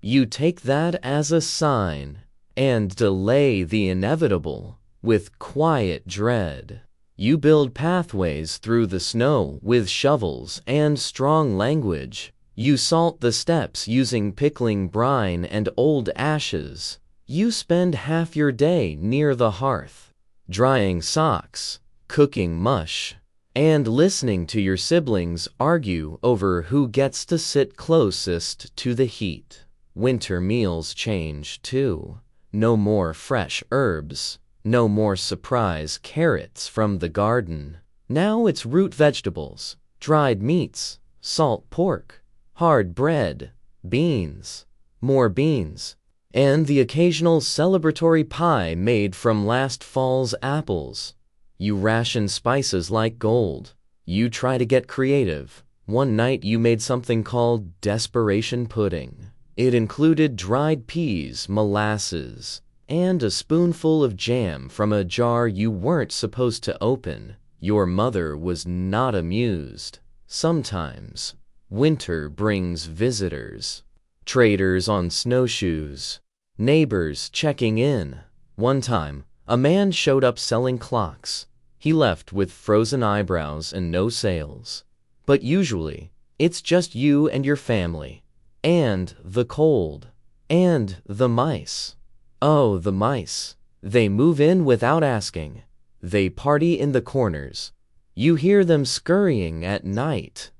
You take that as a sign and delay the inevitable with quiet dread. You build pathways through the snow with shovels and strong language. You salt the steps using pickling brine and old ashes. You spend half your day near the hearth, drying socks, cooking mush, and listening to your siblings argue over who gets to sit closest to the heat. Winter meals change too. No more fresh herbs. No more surprise carrots from the garden. Now it's root vegetables, dried meats, salt pork, hard bread, beans, more beans, and the occasional celebratory pie made from last fall's apples. You ration spices like gold. You try to get creative. One night you made something called desperation pudding. It included dried peas, molasses, and a spoonful of jam from a jar you weren't supposed to open. Your mother was not amused. Sometimes, winter brings visitors. Traders on snowshoes. Neighbors checking in. One time, a man showed up selling clocks. He left with frozen eyebrows and no sales. But usually, it's just you and your family. And the cold. And the mice. Oh, the mice. They move in without asking. They party in the corners. You hear them scurrying at night,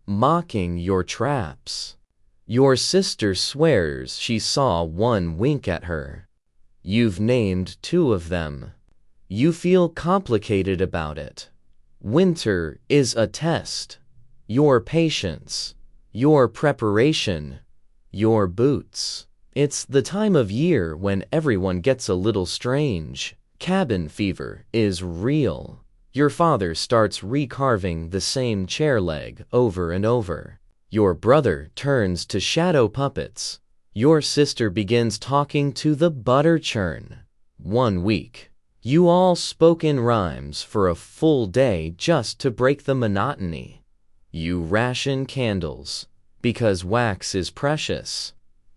mocking your traps. Your sister swears she saw one wink at her. You've named 2 of them. You feel complicated about it. Winter is a test. Your patience, your preparation, your boots. It's the time of year when everyone gets a little strange. Cabin fever is real. Your father starts recarving the same chair leg over and over. Your brother turns to shadow puppets. Your sister begins talking to the butter churn. One week, you all spoke in rhymes for a full day just to break the monotony. You ration candles, because wax is precious.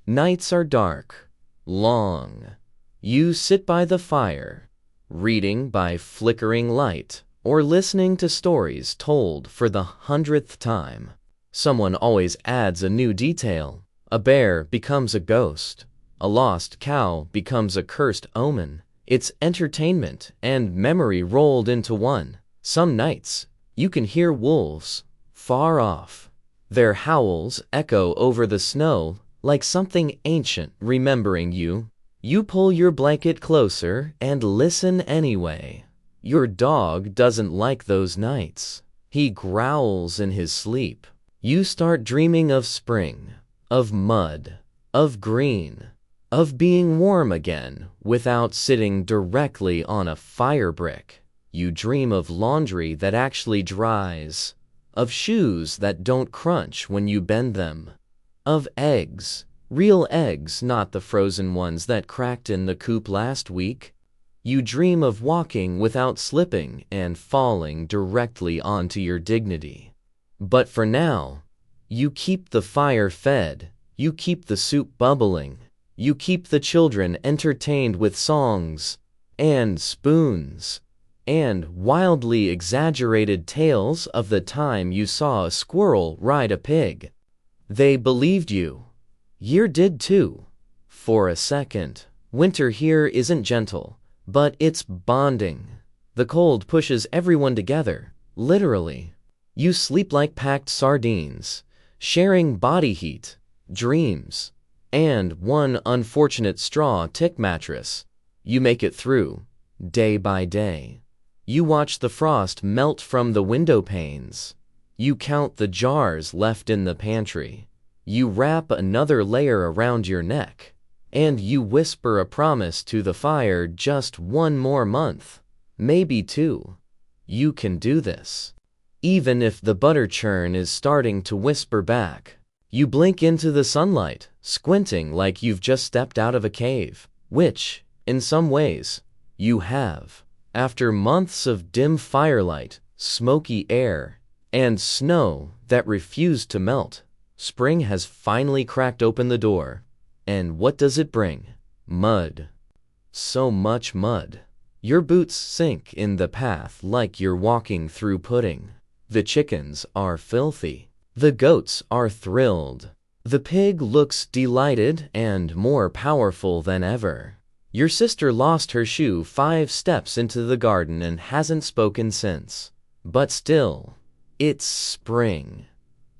Nights are dark, long. You sit by the fire, reading by flickering light or listening to stories told for the 100th time. Someone always adds a new detail. A bear becomes a ghost. A lost cow becomes a cursed omen. It's entertainment and memory rolled into one. Some nights, you can hear wolves, far off. Their howls echo over the snow like something ancient remembering you. You pull your blanket closer and listen anyway. Your dog doesn't like those nights. He growls in his sleep. You start dreaming of spring, of mud, of green, of being warm again without sitting directly on a fire brick. You dream of laundry that actually dries, of shoes that don't crunch when you bend them, of eggs, real eggs, not the frozen ones that cracked in the coop last week. You dream of walking without slipping and falling directly onto your dignity. But for now, you keep the fire fed, you keep the soup bubbling, you keep the children entertained with songs and spoons and wildly exaggerated tales of the time you saw a squirrel ride a pig. They believed you. You did too. For a second. Winter here isn't gentle, but it's bonding. The cold pushes everyone together, literally. You sleep like packed sardines, sharing body heat, dreams, and one unfortunate straw tick mattress. You make it through, day by day. You watch the frost melt from the window panes. You count the jars left in the pantry. You wrap another layer around your neck. And you whisper a promise to the fire, just one more month, maybe two. You can do this. Even if the butter churn is starting to whisper back. You blink into the sunlight, squinting like you've just stepped out of a cave, which, in some ways, you have. After months of dim firelight, smoky air, and snow that refused to melt, spring has finally cracked open the door. And what does it bring? Mud. So much mud. Your boots sink in the path like you're walking through pudding. The chickens are filthy. The goats are thrilled. The pig looks delighted and more powerful than ever. Your sister lost her shoe 5 steps into the garden and hasn't spoken since. But still, it's spring.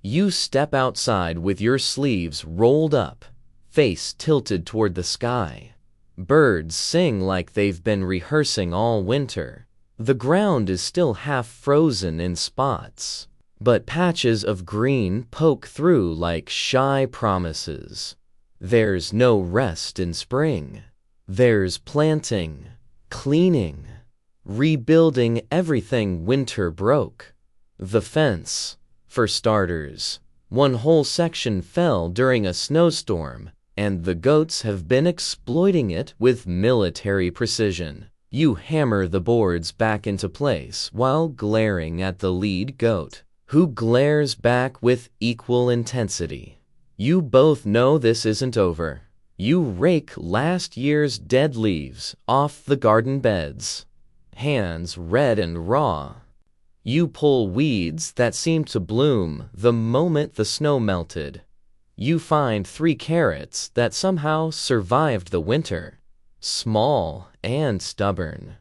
You step outside with your sleeves rolled up, face tilted toward the sky. Birds sing like they've been rehearsing all winter. The ground is still half frozen in spots, but patches of green poke through like shy promises. There's no rest in spring. There's planting, cleaning, rebuilding everything winter broke. The fence, for starters. One whole section fell during a snowstorm, and the goats have been exploiting it with military precision. You hammer the boards back into place while glaring at the lead goat, who glares back with equal intensity. You both know this isn't over. You rake last year's dead leaves off the garden beds, hands red and raw. You pull weeds that seemed to bloom the moment the snow melted. You find 3 carrots that somehow survived the winter, small and stubborn.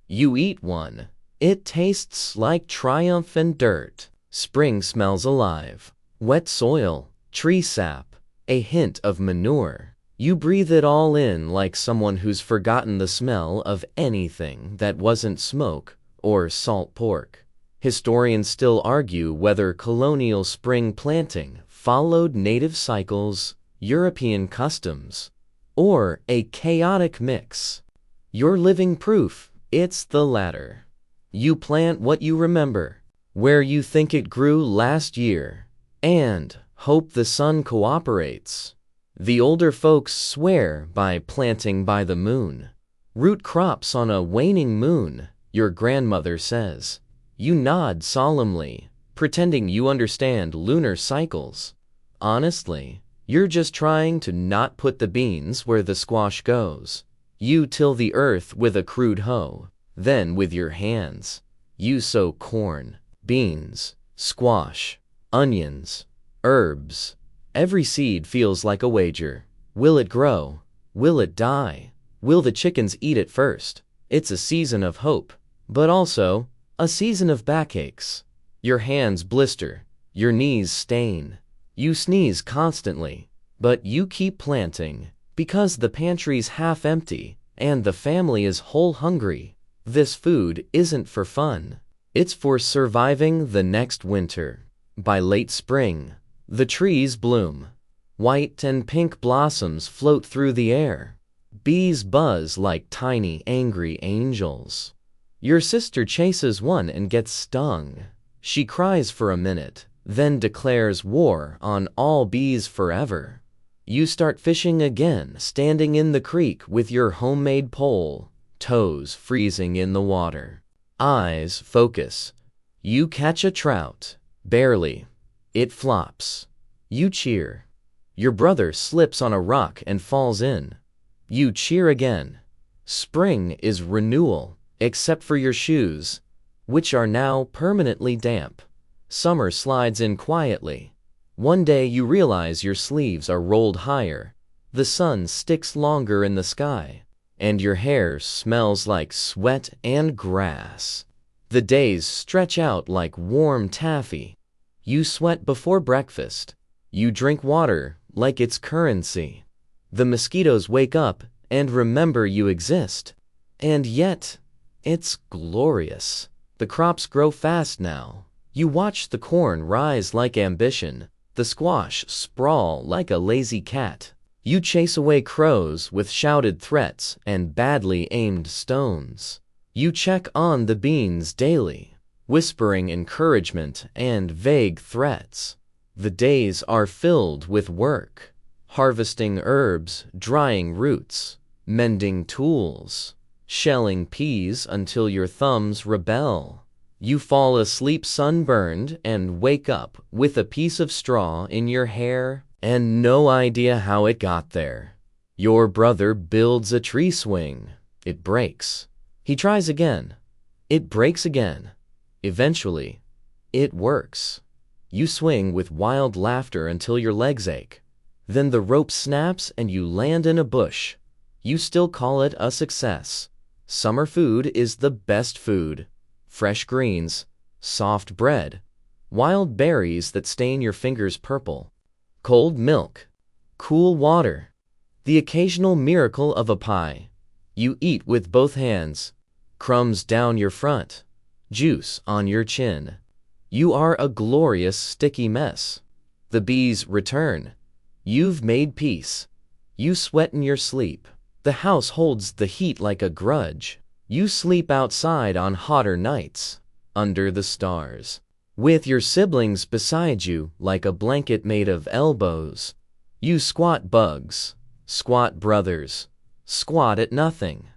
You eat one. It tastes like triumph and dirt. Spring smells alive. Wet soil, tree sap, a hint of manure. You breathe it all in like someone who's forgotten the smell of anything that wasn't smoke or salt pork. Historians still argue whether colonial spring planting followed native cycles, European customs, or a chaotic mix. You're living proof it's the latter. You plant what you remember, where you think it grew last year, and hope the sun cooperates. The older folks swear by planting by the moon. Root crops on a waning moon, your grandmother says. You nod solemnly, pretending you understand lunar cycles. Honestly, you're just trying to not put the beans where the squash goes. You till the earth with a crude hoe, then with your hands. You sow corn, beans, squash, onions, herbs. Every seed feels like a wager. Will it grow? Will it die? Will the chickens eat it first? It's a season of hope, but also a season of backaches. Your hands blister, your knees stain. You sneeze constantly, but you keep planting because the pantry's half empty and the family is whole hungry. This food isn't for fun. It's for surviving the next winter. By late spring, the trees bloom. White and pink blossoms float through the air. Bees buzz like tiny, angry angels. Your sister chases one and gets stung. She cries for a minute, then declares war on all bees forever. You start fishing again, standing in the creek with your homemade pole, toes freezing in the water. Eyes focus. You catch a trout. Barely. It flops. You cheer. Your brother slips on a rock and falls in. You cheer again. Spring is renewal, except for your shoes, which are now permanently damp. Summer slides in quietly. One day you realize your sleeves are rolled higher. The sun sticks longer in the sky, and your hair smells like sweat and grass. The days stretch out like warm taffy. You sweat before breakfast. You drink water like it's currency. The mosquitoes wake up and remember you exist. And yet, it's glorious. The crops grow fast now. You watch the corn rise like ambition, the squash sprawl like a lazy cat. You chase away crows with shouted threats and badly aimed stones. You check on the beans daily, whispering encouragement and vague threats. The days are filled with work, harvesting herbs, drying roots, mending tools, shelling peas until your thumbs rebel. You fall asleep sunburned and wake up with a piece of straw in your hair and no idea how it got there. Your brother builds a tree swing. It breaks. He tries again. It breaks again. Eventually, it works. You swing with wild laughter until your legs ache. Then the rope snaps and you land in a bush. You still call it a success. Summer food is the best food. Fresh greens, soft bread, wild berries that stain your fingers purple, cold milk, cool water, the occasional miracle of a pie. You eat with both hands, crumbs down your front, juice on your chin. You are a glorious sticky mess. The bees return. You've made peace. You sweat in your sleep. The house holds the heat like a grudge. You sleep outside on hotter nights, under the stars, with your siblings beside you like a blanket made of elbows. You squat bugs, squat brothers, squat at nothing.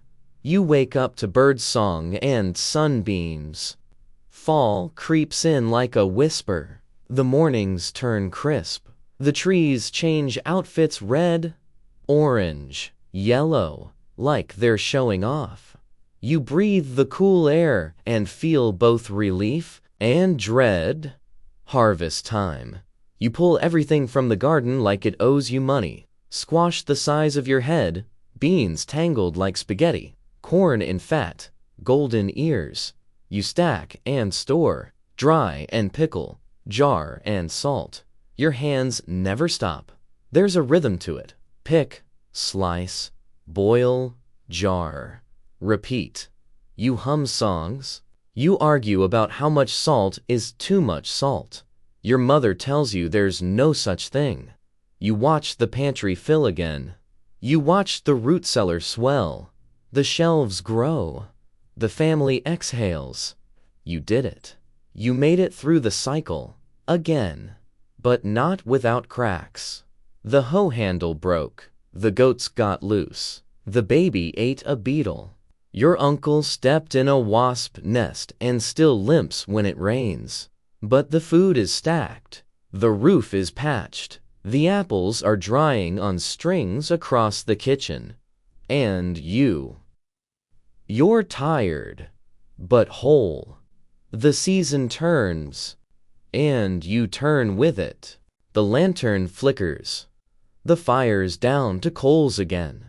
You wake up to bird song and sunbeams. Fall creeps in like a whisper. The mornings turn crisp. The trees change outfits red, orange, yellow, like they're showing off. You breathe the cool air and feel both relief and dread. Harvest time. You pull everything from the garden like it owes you money. Squash the size of your head, beans tangled like spaghetti, corn in fat, golden ears. You stack and store, dry and pickle, jar and salt. Your hands never stop. There's a rhythm to it. Pick, slice, boil, jar. Repeat. You hum songs. You argue about how much salt is too much salt. Your mother tells you there's no such thing. You watch the pantry fill again. You watch the root cellar swell. The shelves grow. The family exhales. You did it. You made it through the cycle. Again. But not without cracks. The hoe handle broke. The goats got loose. The baby ate a beetle. Your uncle stepped in a wasp nest and still limps when it rains. But the food is stacked. The roof is patched. The apples are drying on strings across the kitchen. And you're tired, but whole. The season turns, and you turn with it. The lantern flickers. The fire's down to coals again.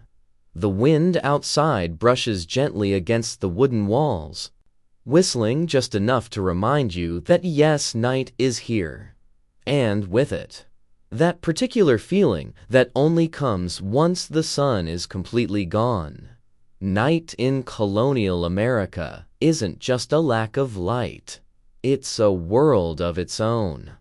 The wind outside brushes gently against the wooden walls, whistling just enough to remind you that yes, night is here. And with it, that particular feeling that only comes once the sun is completely gone. Night in colonial America isn't just a lack of light. It's a world of its own.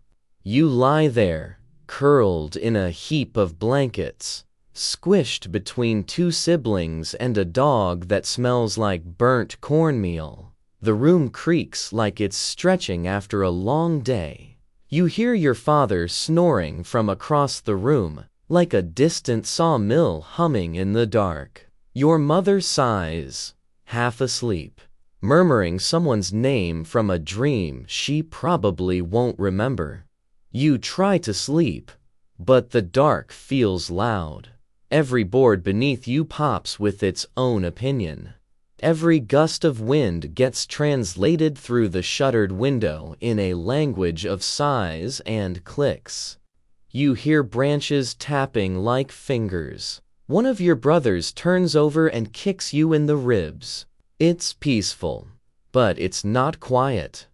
You lie there, curled in a heap of blankets, squished between two siblings and a dog that smells like burnt cornmeal. The room creaks like it's stretching after a long day. You hear your father snoring from across the room, like a distant sawmill humming in the dark. Your mother sighs, half asleep, murmuring someone's name from a dream she probably won't remember. You try to sleep, but the dark feels loud. Every board beneath you pops with its own opinion. Every gust of wind gets translated through the shuttered window in a language of sighs and clicks. You hear branches tapping like fingers. One of your brothers turns over and kicks you in the ribs. It's peaceful, but it's not quiet.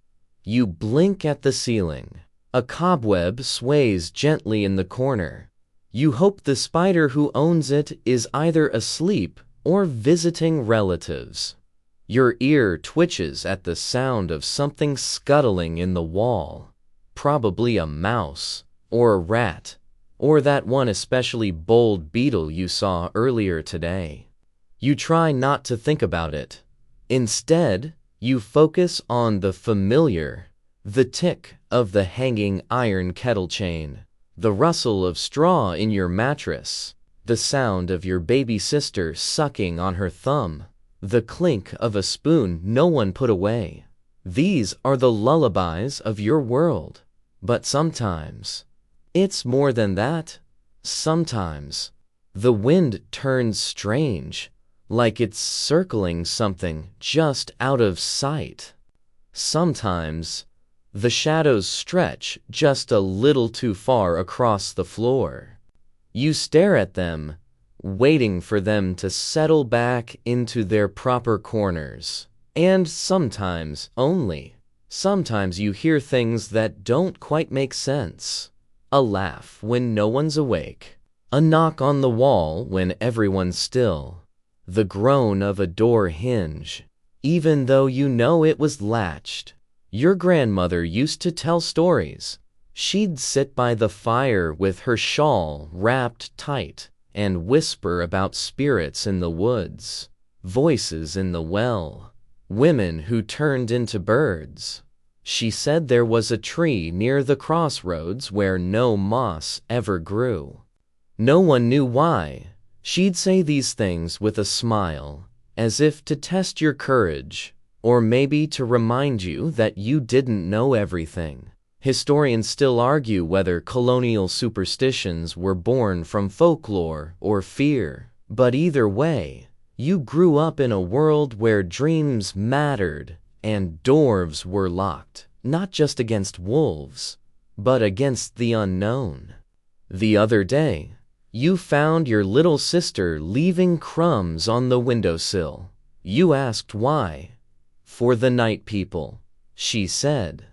You blink at the ceiling. A cobweb sways gently in the corner. You hope the spider who owns it is either asleep or visiting relatives. Your ear twitches at the sound of something scuttling in the wall. Probably a mouse, or a rat, or that one especially bold beetle you saw earlier today. You try not to think about it. Instead, you focus on the familiar, the tick of the hanging iron kettle chain, the rustle of straw in your mattress, the sound of your baby sister sucking on her thumb, the clink of a spoon no one put away. These are the lullabies of your world. But sometimes, it's more than that. Sometimes, the wind turns strange, like it's circling something just out of sight. Sometimes, the shadows stretch just a little too far across the floor. You stare at them, waiting for them to settle back into their proper corners. And sometimes, sometimes you hear things that don't quite make sense. A laugh when no one's awake. A knock on the wall when everyone's still. The groan of a door hinge, even though you know it was latched. Your grandmother used to tell stories. She'd sit by the fire with her shawl wrapped tight and whisper about spirits in the woods, voices in the well, women who turned into birds. She said there was a tree near the crossroads where no moss ever grew. No one knew why. She'd say these things with a smile, as if to test your courage, or maybe to remind you that you didn't know everything. Historians still argue whether colonial superstitions were born from folklore or fear. But either way, you grew up in a world where dreams mattered and doors were locked, not just against wolves, but against the unknown. The other day, you found your little sister leaving crumbs on the windowsill. You asked why. "For the night people," she said.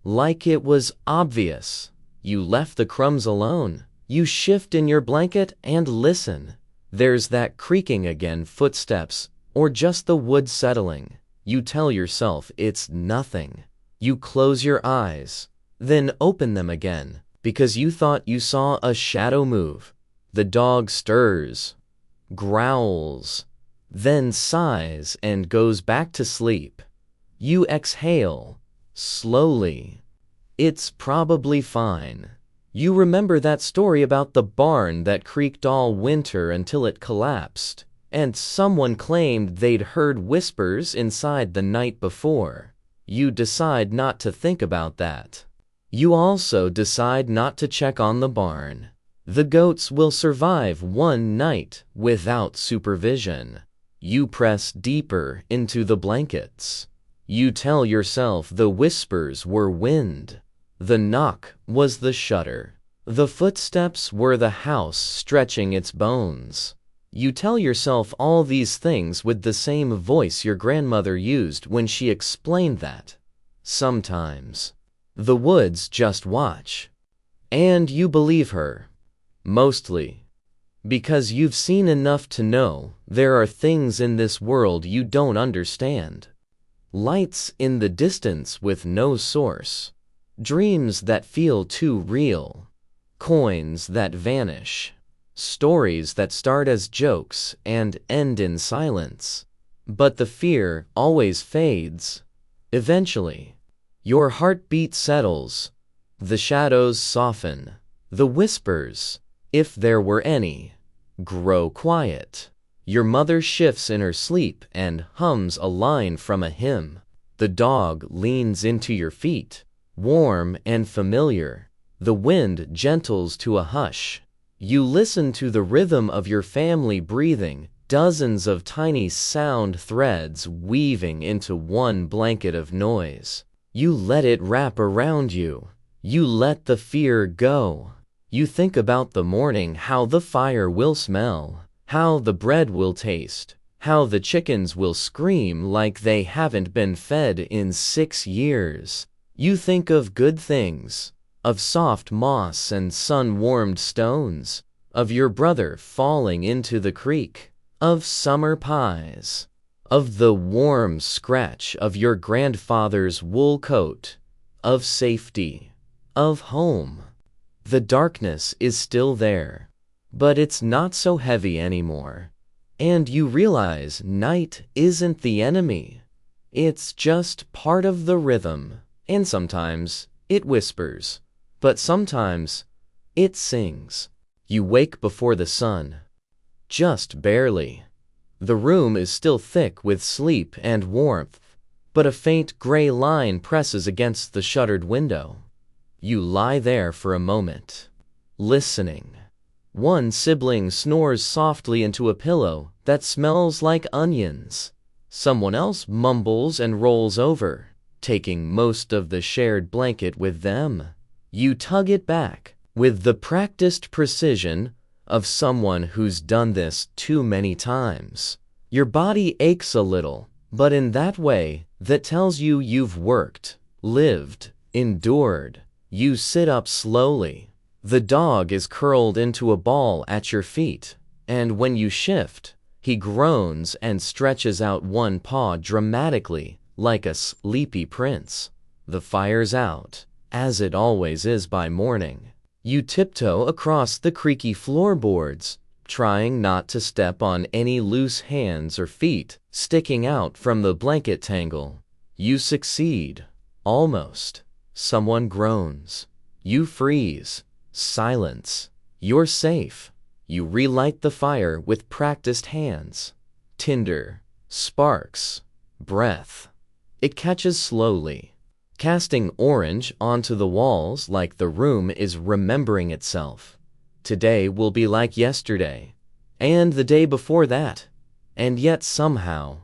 Like it was obvious. You left the crumbs alone. You shift in your blanket and listen. There's that creaking again, footsteps, or just the wood settling. You tell yourself it's nothing. You close your eyes, then open them again, because you thought you saw a shadow move. The dog stirs, growls, then sighs and goes back to sleep. You exhale, slowly. It's probably fine. You remember that story about the barn that creaked all winter until it collapsed, and someone claimed they'd heard whispers inside the night before. You decide not to think about that. You also decide not to check on the barn. The goats will survive one night without supervision. You press deeper into the blankets. You tell yourself the whispers were wind. The knock was the shutter. The footsteps were the house stretching its bones. You tell yourself all these things with the same voice your grandmother used when she explained that sometimes the woods just watch. And you believe her, mostly, because you've seen enough to know there are things in this world you don't understand. Lights in the distance with no source, dreams that feel too real, coins that vanish, stories that start as jokes and end in silence. But the fear always fades. Eventually, your heartbeat settles, the shadows soften, the whispers, if there were any, grow quiet. Your mother shifts in her sleep and hums a line from a hymn. The dog leans into your feet, warm and familiar. The wind gentles to a hush. You listen to the rhythm of your family breathing, dozens of tiny sound threads weaving into one blanket of noise. You let it wrap around you. You let the fear go. You think about the morning, how the fire will smell, how the bread will taste, how the chickens will scream like they haven't been fed in 6 years. You think of good things, of soft moss and sun-warmed stones, of your brother falling into the creek, of summer pies, of the warm scratch of your grandfather's wool coat, of safety, of home. The darkness is still there, but it's not so heavy anymore. And you realize night isn't the enemy. It's just part of the rhythm, and sometimes it whispers. But sometimes, it sings. You wake before the sun. Just barely. The room is still thick with sleep and warmth, but a faint gray line presses against the shuttered window. You lie there for a moment, listening. One sibling snores softly into a pillow that smells like onions. Someone else mumbles and rolls over, taking most of the shared blanket with them. You tug it back, with the practiced precision of someone who's done this too many times. Your body aches a little, but in that way that tells you you've worked, lived, endured. You sit up slowly. The dog is curled into a ball at your feet, and when you shift, he groans and stretches out one paw dramatically, like a sleepy prince. The fire's out, as it always is by morning. You tiptoe across the creaky floorboards, trying not to step on any loose hands or feet sticking out from the blanket tangle. You succeed. Almost. Someone groans. You freeze. Silence. You're safe. You relight the fire with practiced hands. Tinder. Sparks. Breath. It catches slowly, casting orange onto the walls like the room is remembering itself. Today will be like yesterday, and the day before that, and yet somehow,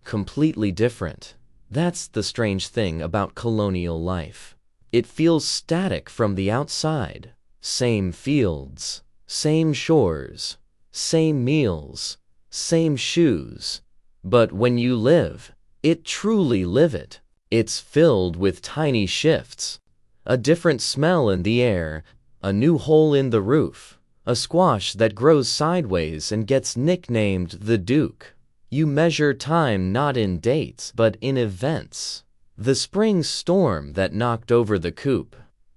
completely different. That's the strange thing about colonial life. It feels static from the outside. Same fields, same shores, same meals, same shoes. But when you live, it truly live it. It's filled with tiny shifts, a different smell in the air, a new hole in the roof, a squash that grows sideways and gets nicknamed the Duke. You measure time not in dates but in events. The spring storm that knocked over the coop,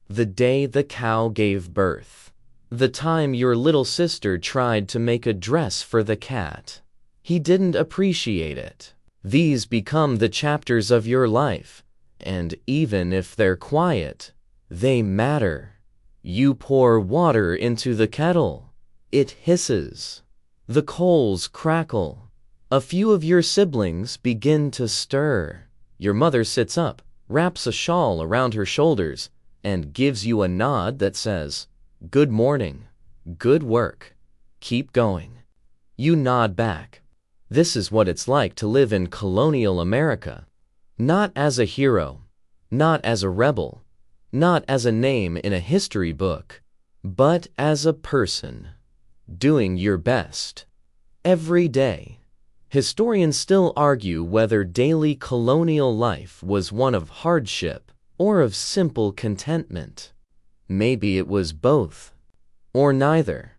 the day the cow gave birth, the time your little sister tried to make a dress for the cat. He didn't appreciate it. These become the chapters of your life, and even if they're quiet, they matter. You pour water into the kettle. It hisses. The coals crackle. A few of your siblings begin to stir. Your mother sits up, wraps a shawl around her shoulders, and gives you a nod that says, "Good morning. Good work. Keep going." You nod back. This is what it's like to live in colonial America. Not as a hero, not as a rebel, not as a name in a history book, but as a person, doing your best, every day. Historians still argue whether daily colonial life was one of hardship or of simple contentment. Maybe it was both. Or neither.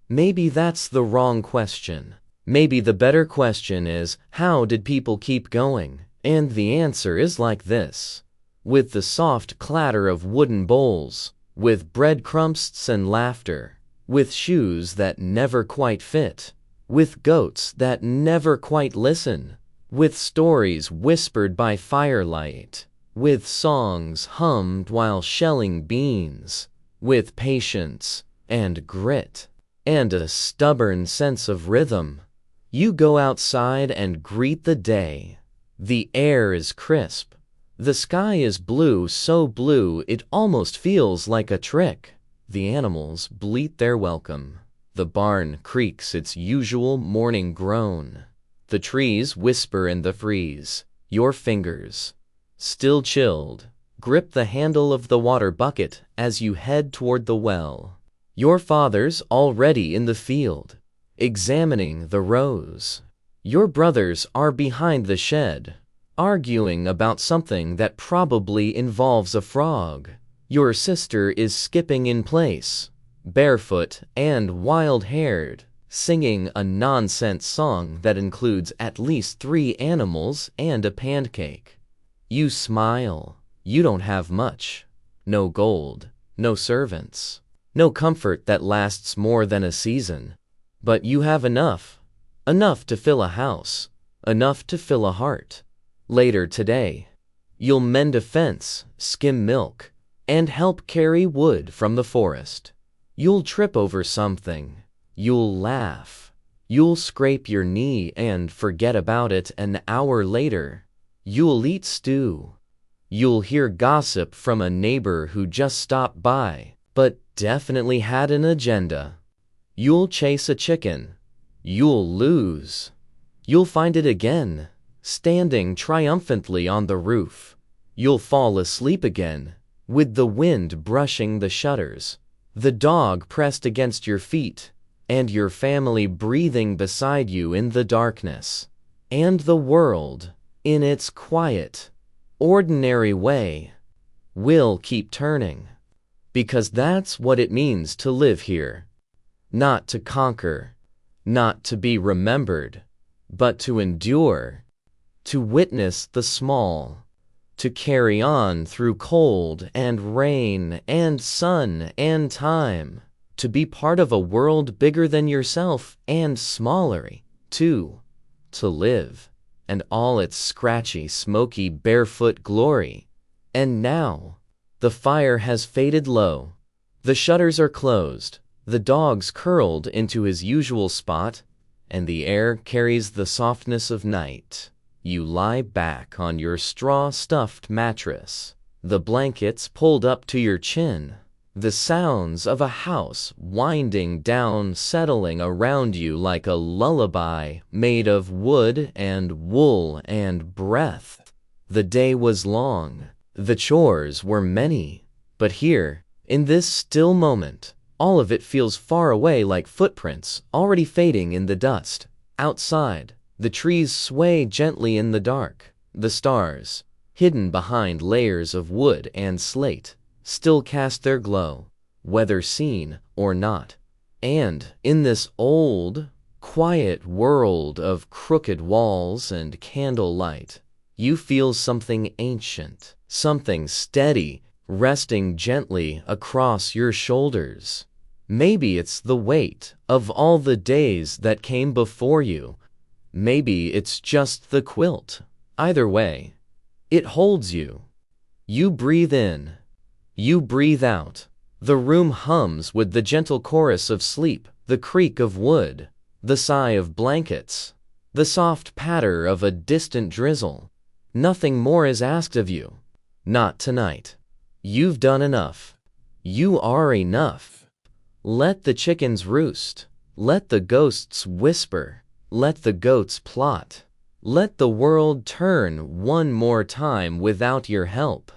Maybe that's the wrong question. Maybe the better question is, how did people keep going? And the answer is like this. With the soft clatter of wooden bowls, with breadcrumbs and laughter, with shoes that never quite fit, with goats that never quite listen, with stories whispered by firelight, with songs hummed while shelling beans, with patience and grit, and a stubborn sense of rhythm. You go outside and greet the day. The air is crisp. The sky is blue, so blue it almost feels like a trick. The animals bleat their welcome. The barn creaks its usual morning groan. The trees whisper in the freeze. Your fingers, still chilled, grip the handle of the water bucket as you head toward the well. Your father's already in the field, examining the rows. Your brothers are behind the shed, arguing about something that probably involves a frog. Your sister is skipping in place, barefoot and wild-haired, singing a nonsense song that includes at least 3 animals and a pancake. You smile. You don't have much. No gold, no servants, no comfort that lasts more than a season. But you have enough. Enough to fill a house. Enough to fill a heart. Later today, you'll mend a fence, skim milk, and help carry wood from the forest. You'll trip over something. You'll laugh. You'll scrape your knee and forget about it an hour later. You'll eat stew. You'll hear gossip from a neighbor who just stopped by, but definitely had an agenda. You'll chase a chicken. You'll lose. You'll find it again, standing triumphantly on the roof. You'll fall asleep again, with the wind brushing the shutters, the dog pressed against your feet, and your family breathing beside you in the darkness. And the world, in its quiet, ordinary way, will keep turning. Because that's what it means to live here. Not to conquer, not to be remembered, but to endure, to witness the small, to carry on through cold and rain and sun and time, to be part of a world bigger than yourself and smaller, too, to live, and all its scratchy, smoky, barefoot glory. And now, the fire has faded low, the shutters are closed, the dog's curled into his usual spot, and the air carries the softness of night. You lie back on your straw-stuffed mattress, the blankets pulled up to your chin, the sounds of a house winding down settling around you like a lullaby made of wood and wool and breath. The day was long, the chores were many, but here, in this still moment, all of it feels far away like footprints already fading in the dust. Outside, the trees sway gently in the dark. The stars, hidden behind layers of wood and slate, still cast their glow, whether seen or not. And in this old, quiet world of crooked walls and candlelight, you feel something ancient, something steady, resting gently across your shoulders. Maybe it's the weight of all the days that came before you. Maybe it's just the quilt. Either way, it holds you. You breathe in. You breathe out. The room hums with the gentle chorus of sleep, the creak of wood, the sigh of blankets, the soft patter of a distant drizzle. Nothing more is asked of you. Not tonight. You've done enough. You are enough. Let the chickens roost. Let the ghosts whisper. Let the goats plot. Let the world turn one more time without your help.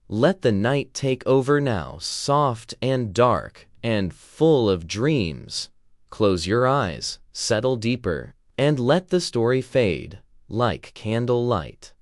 Let the night take over now, soft and dark and full of dreams. Close your eyes, settle deeper, and let the story fade like candlelight.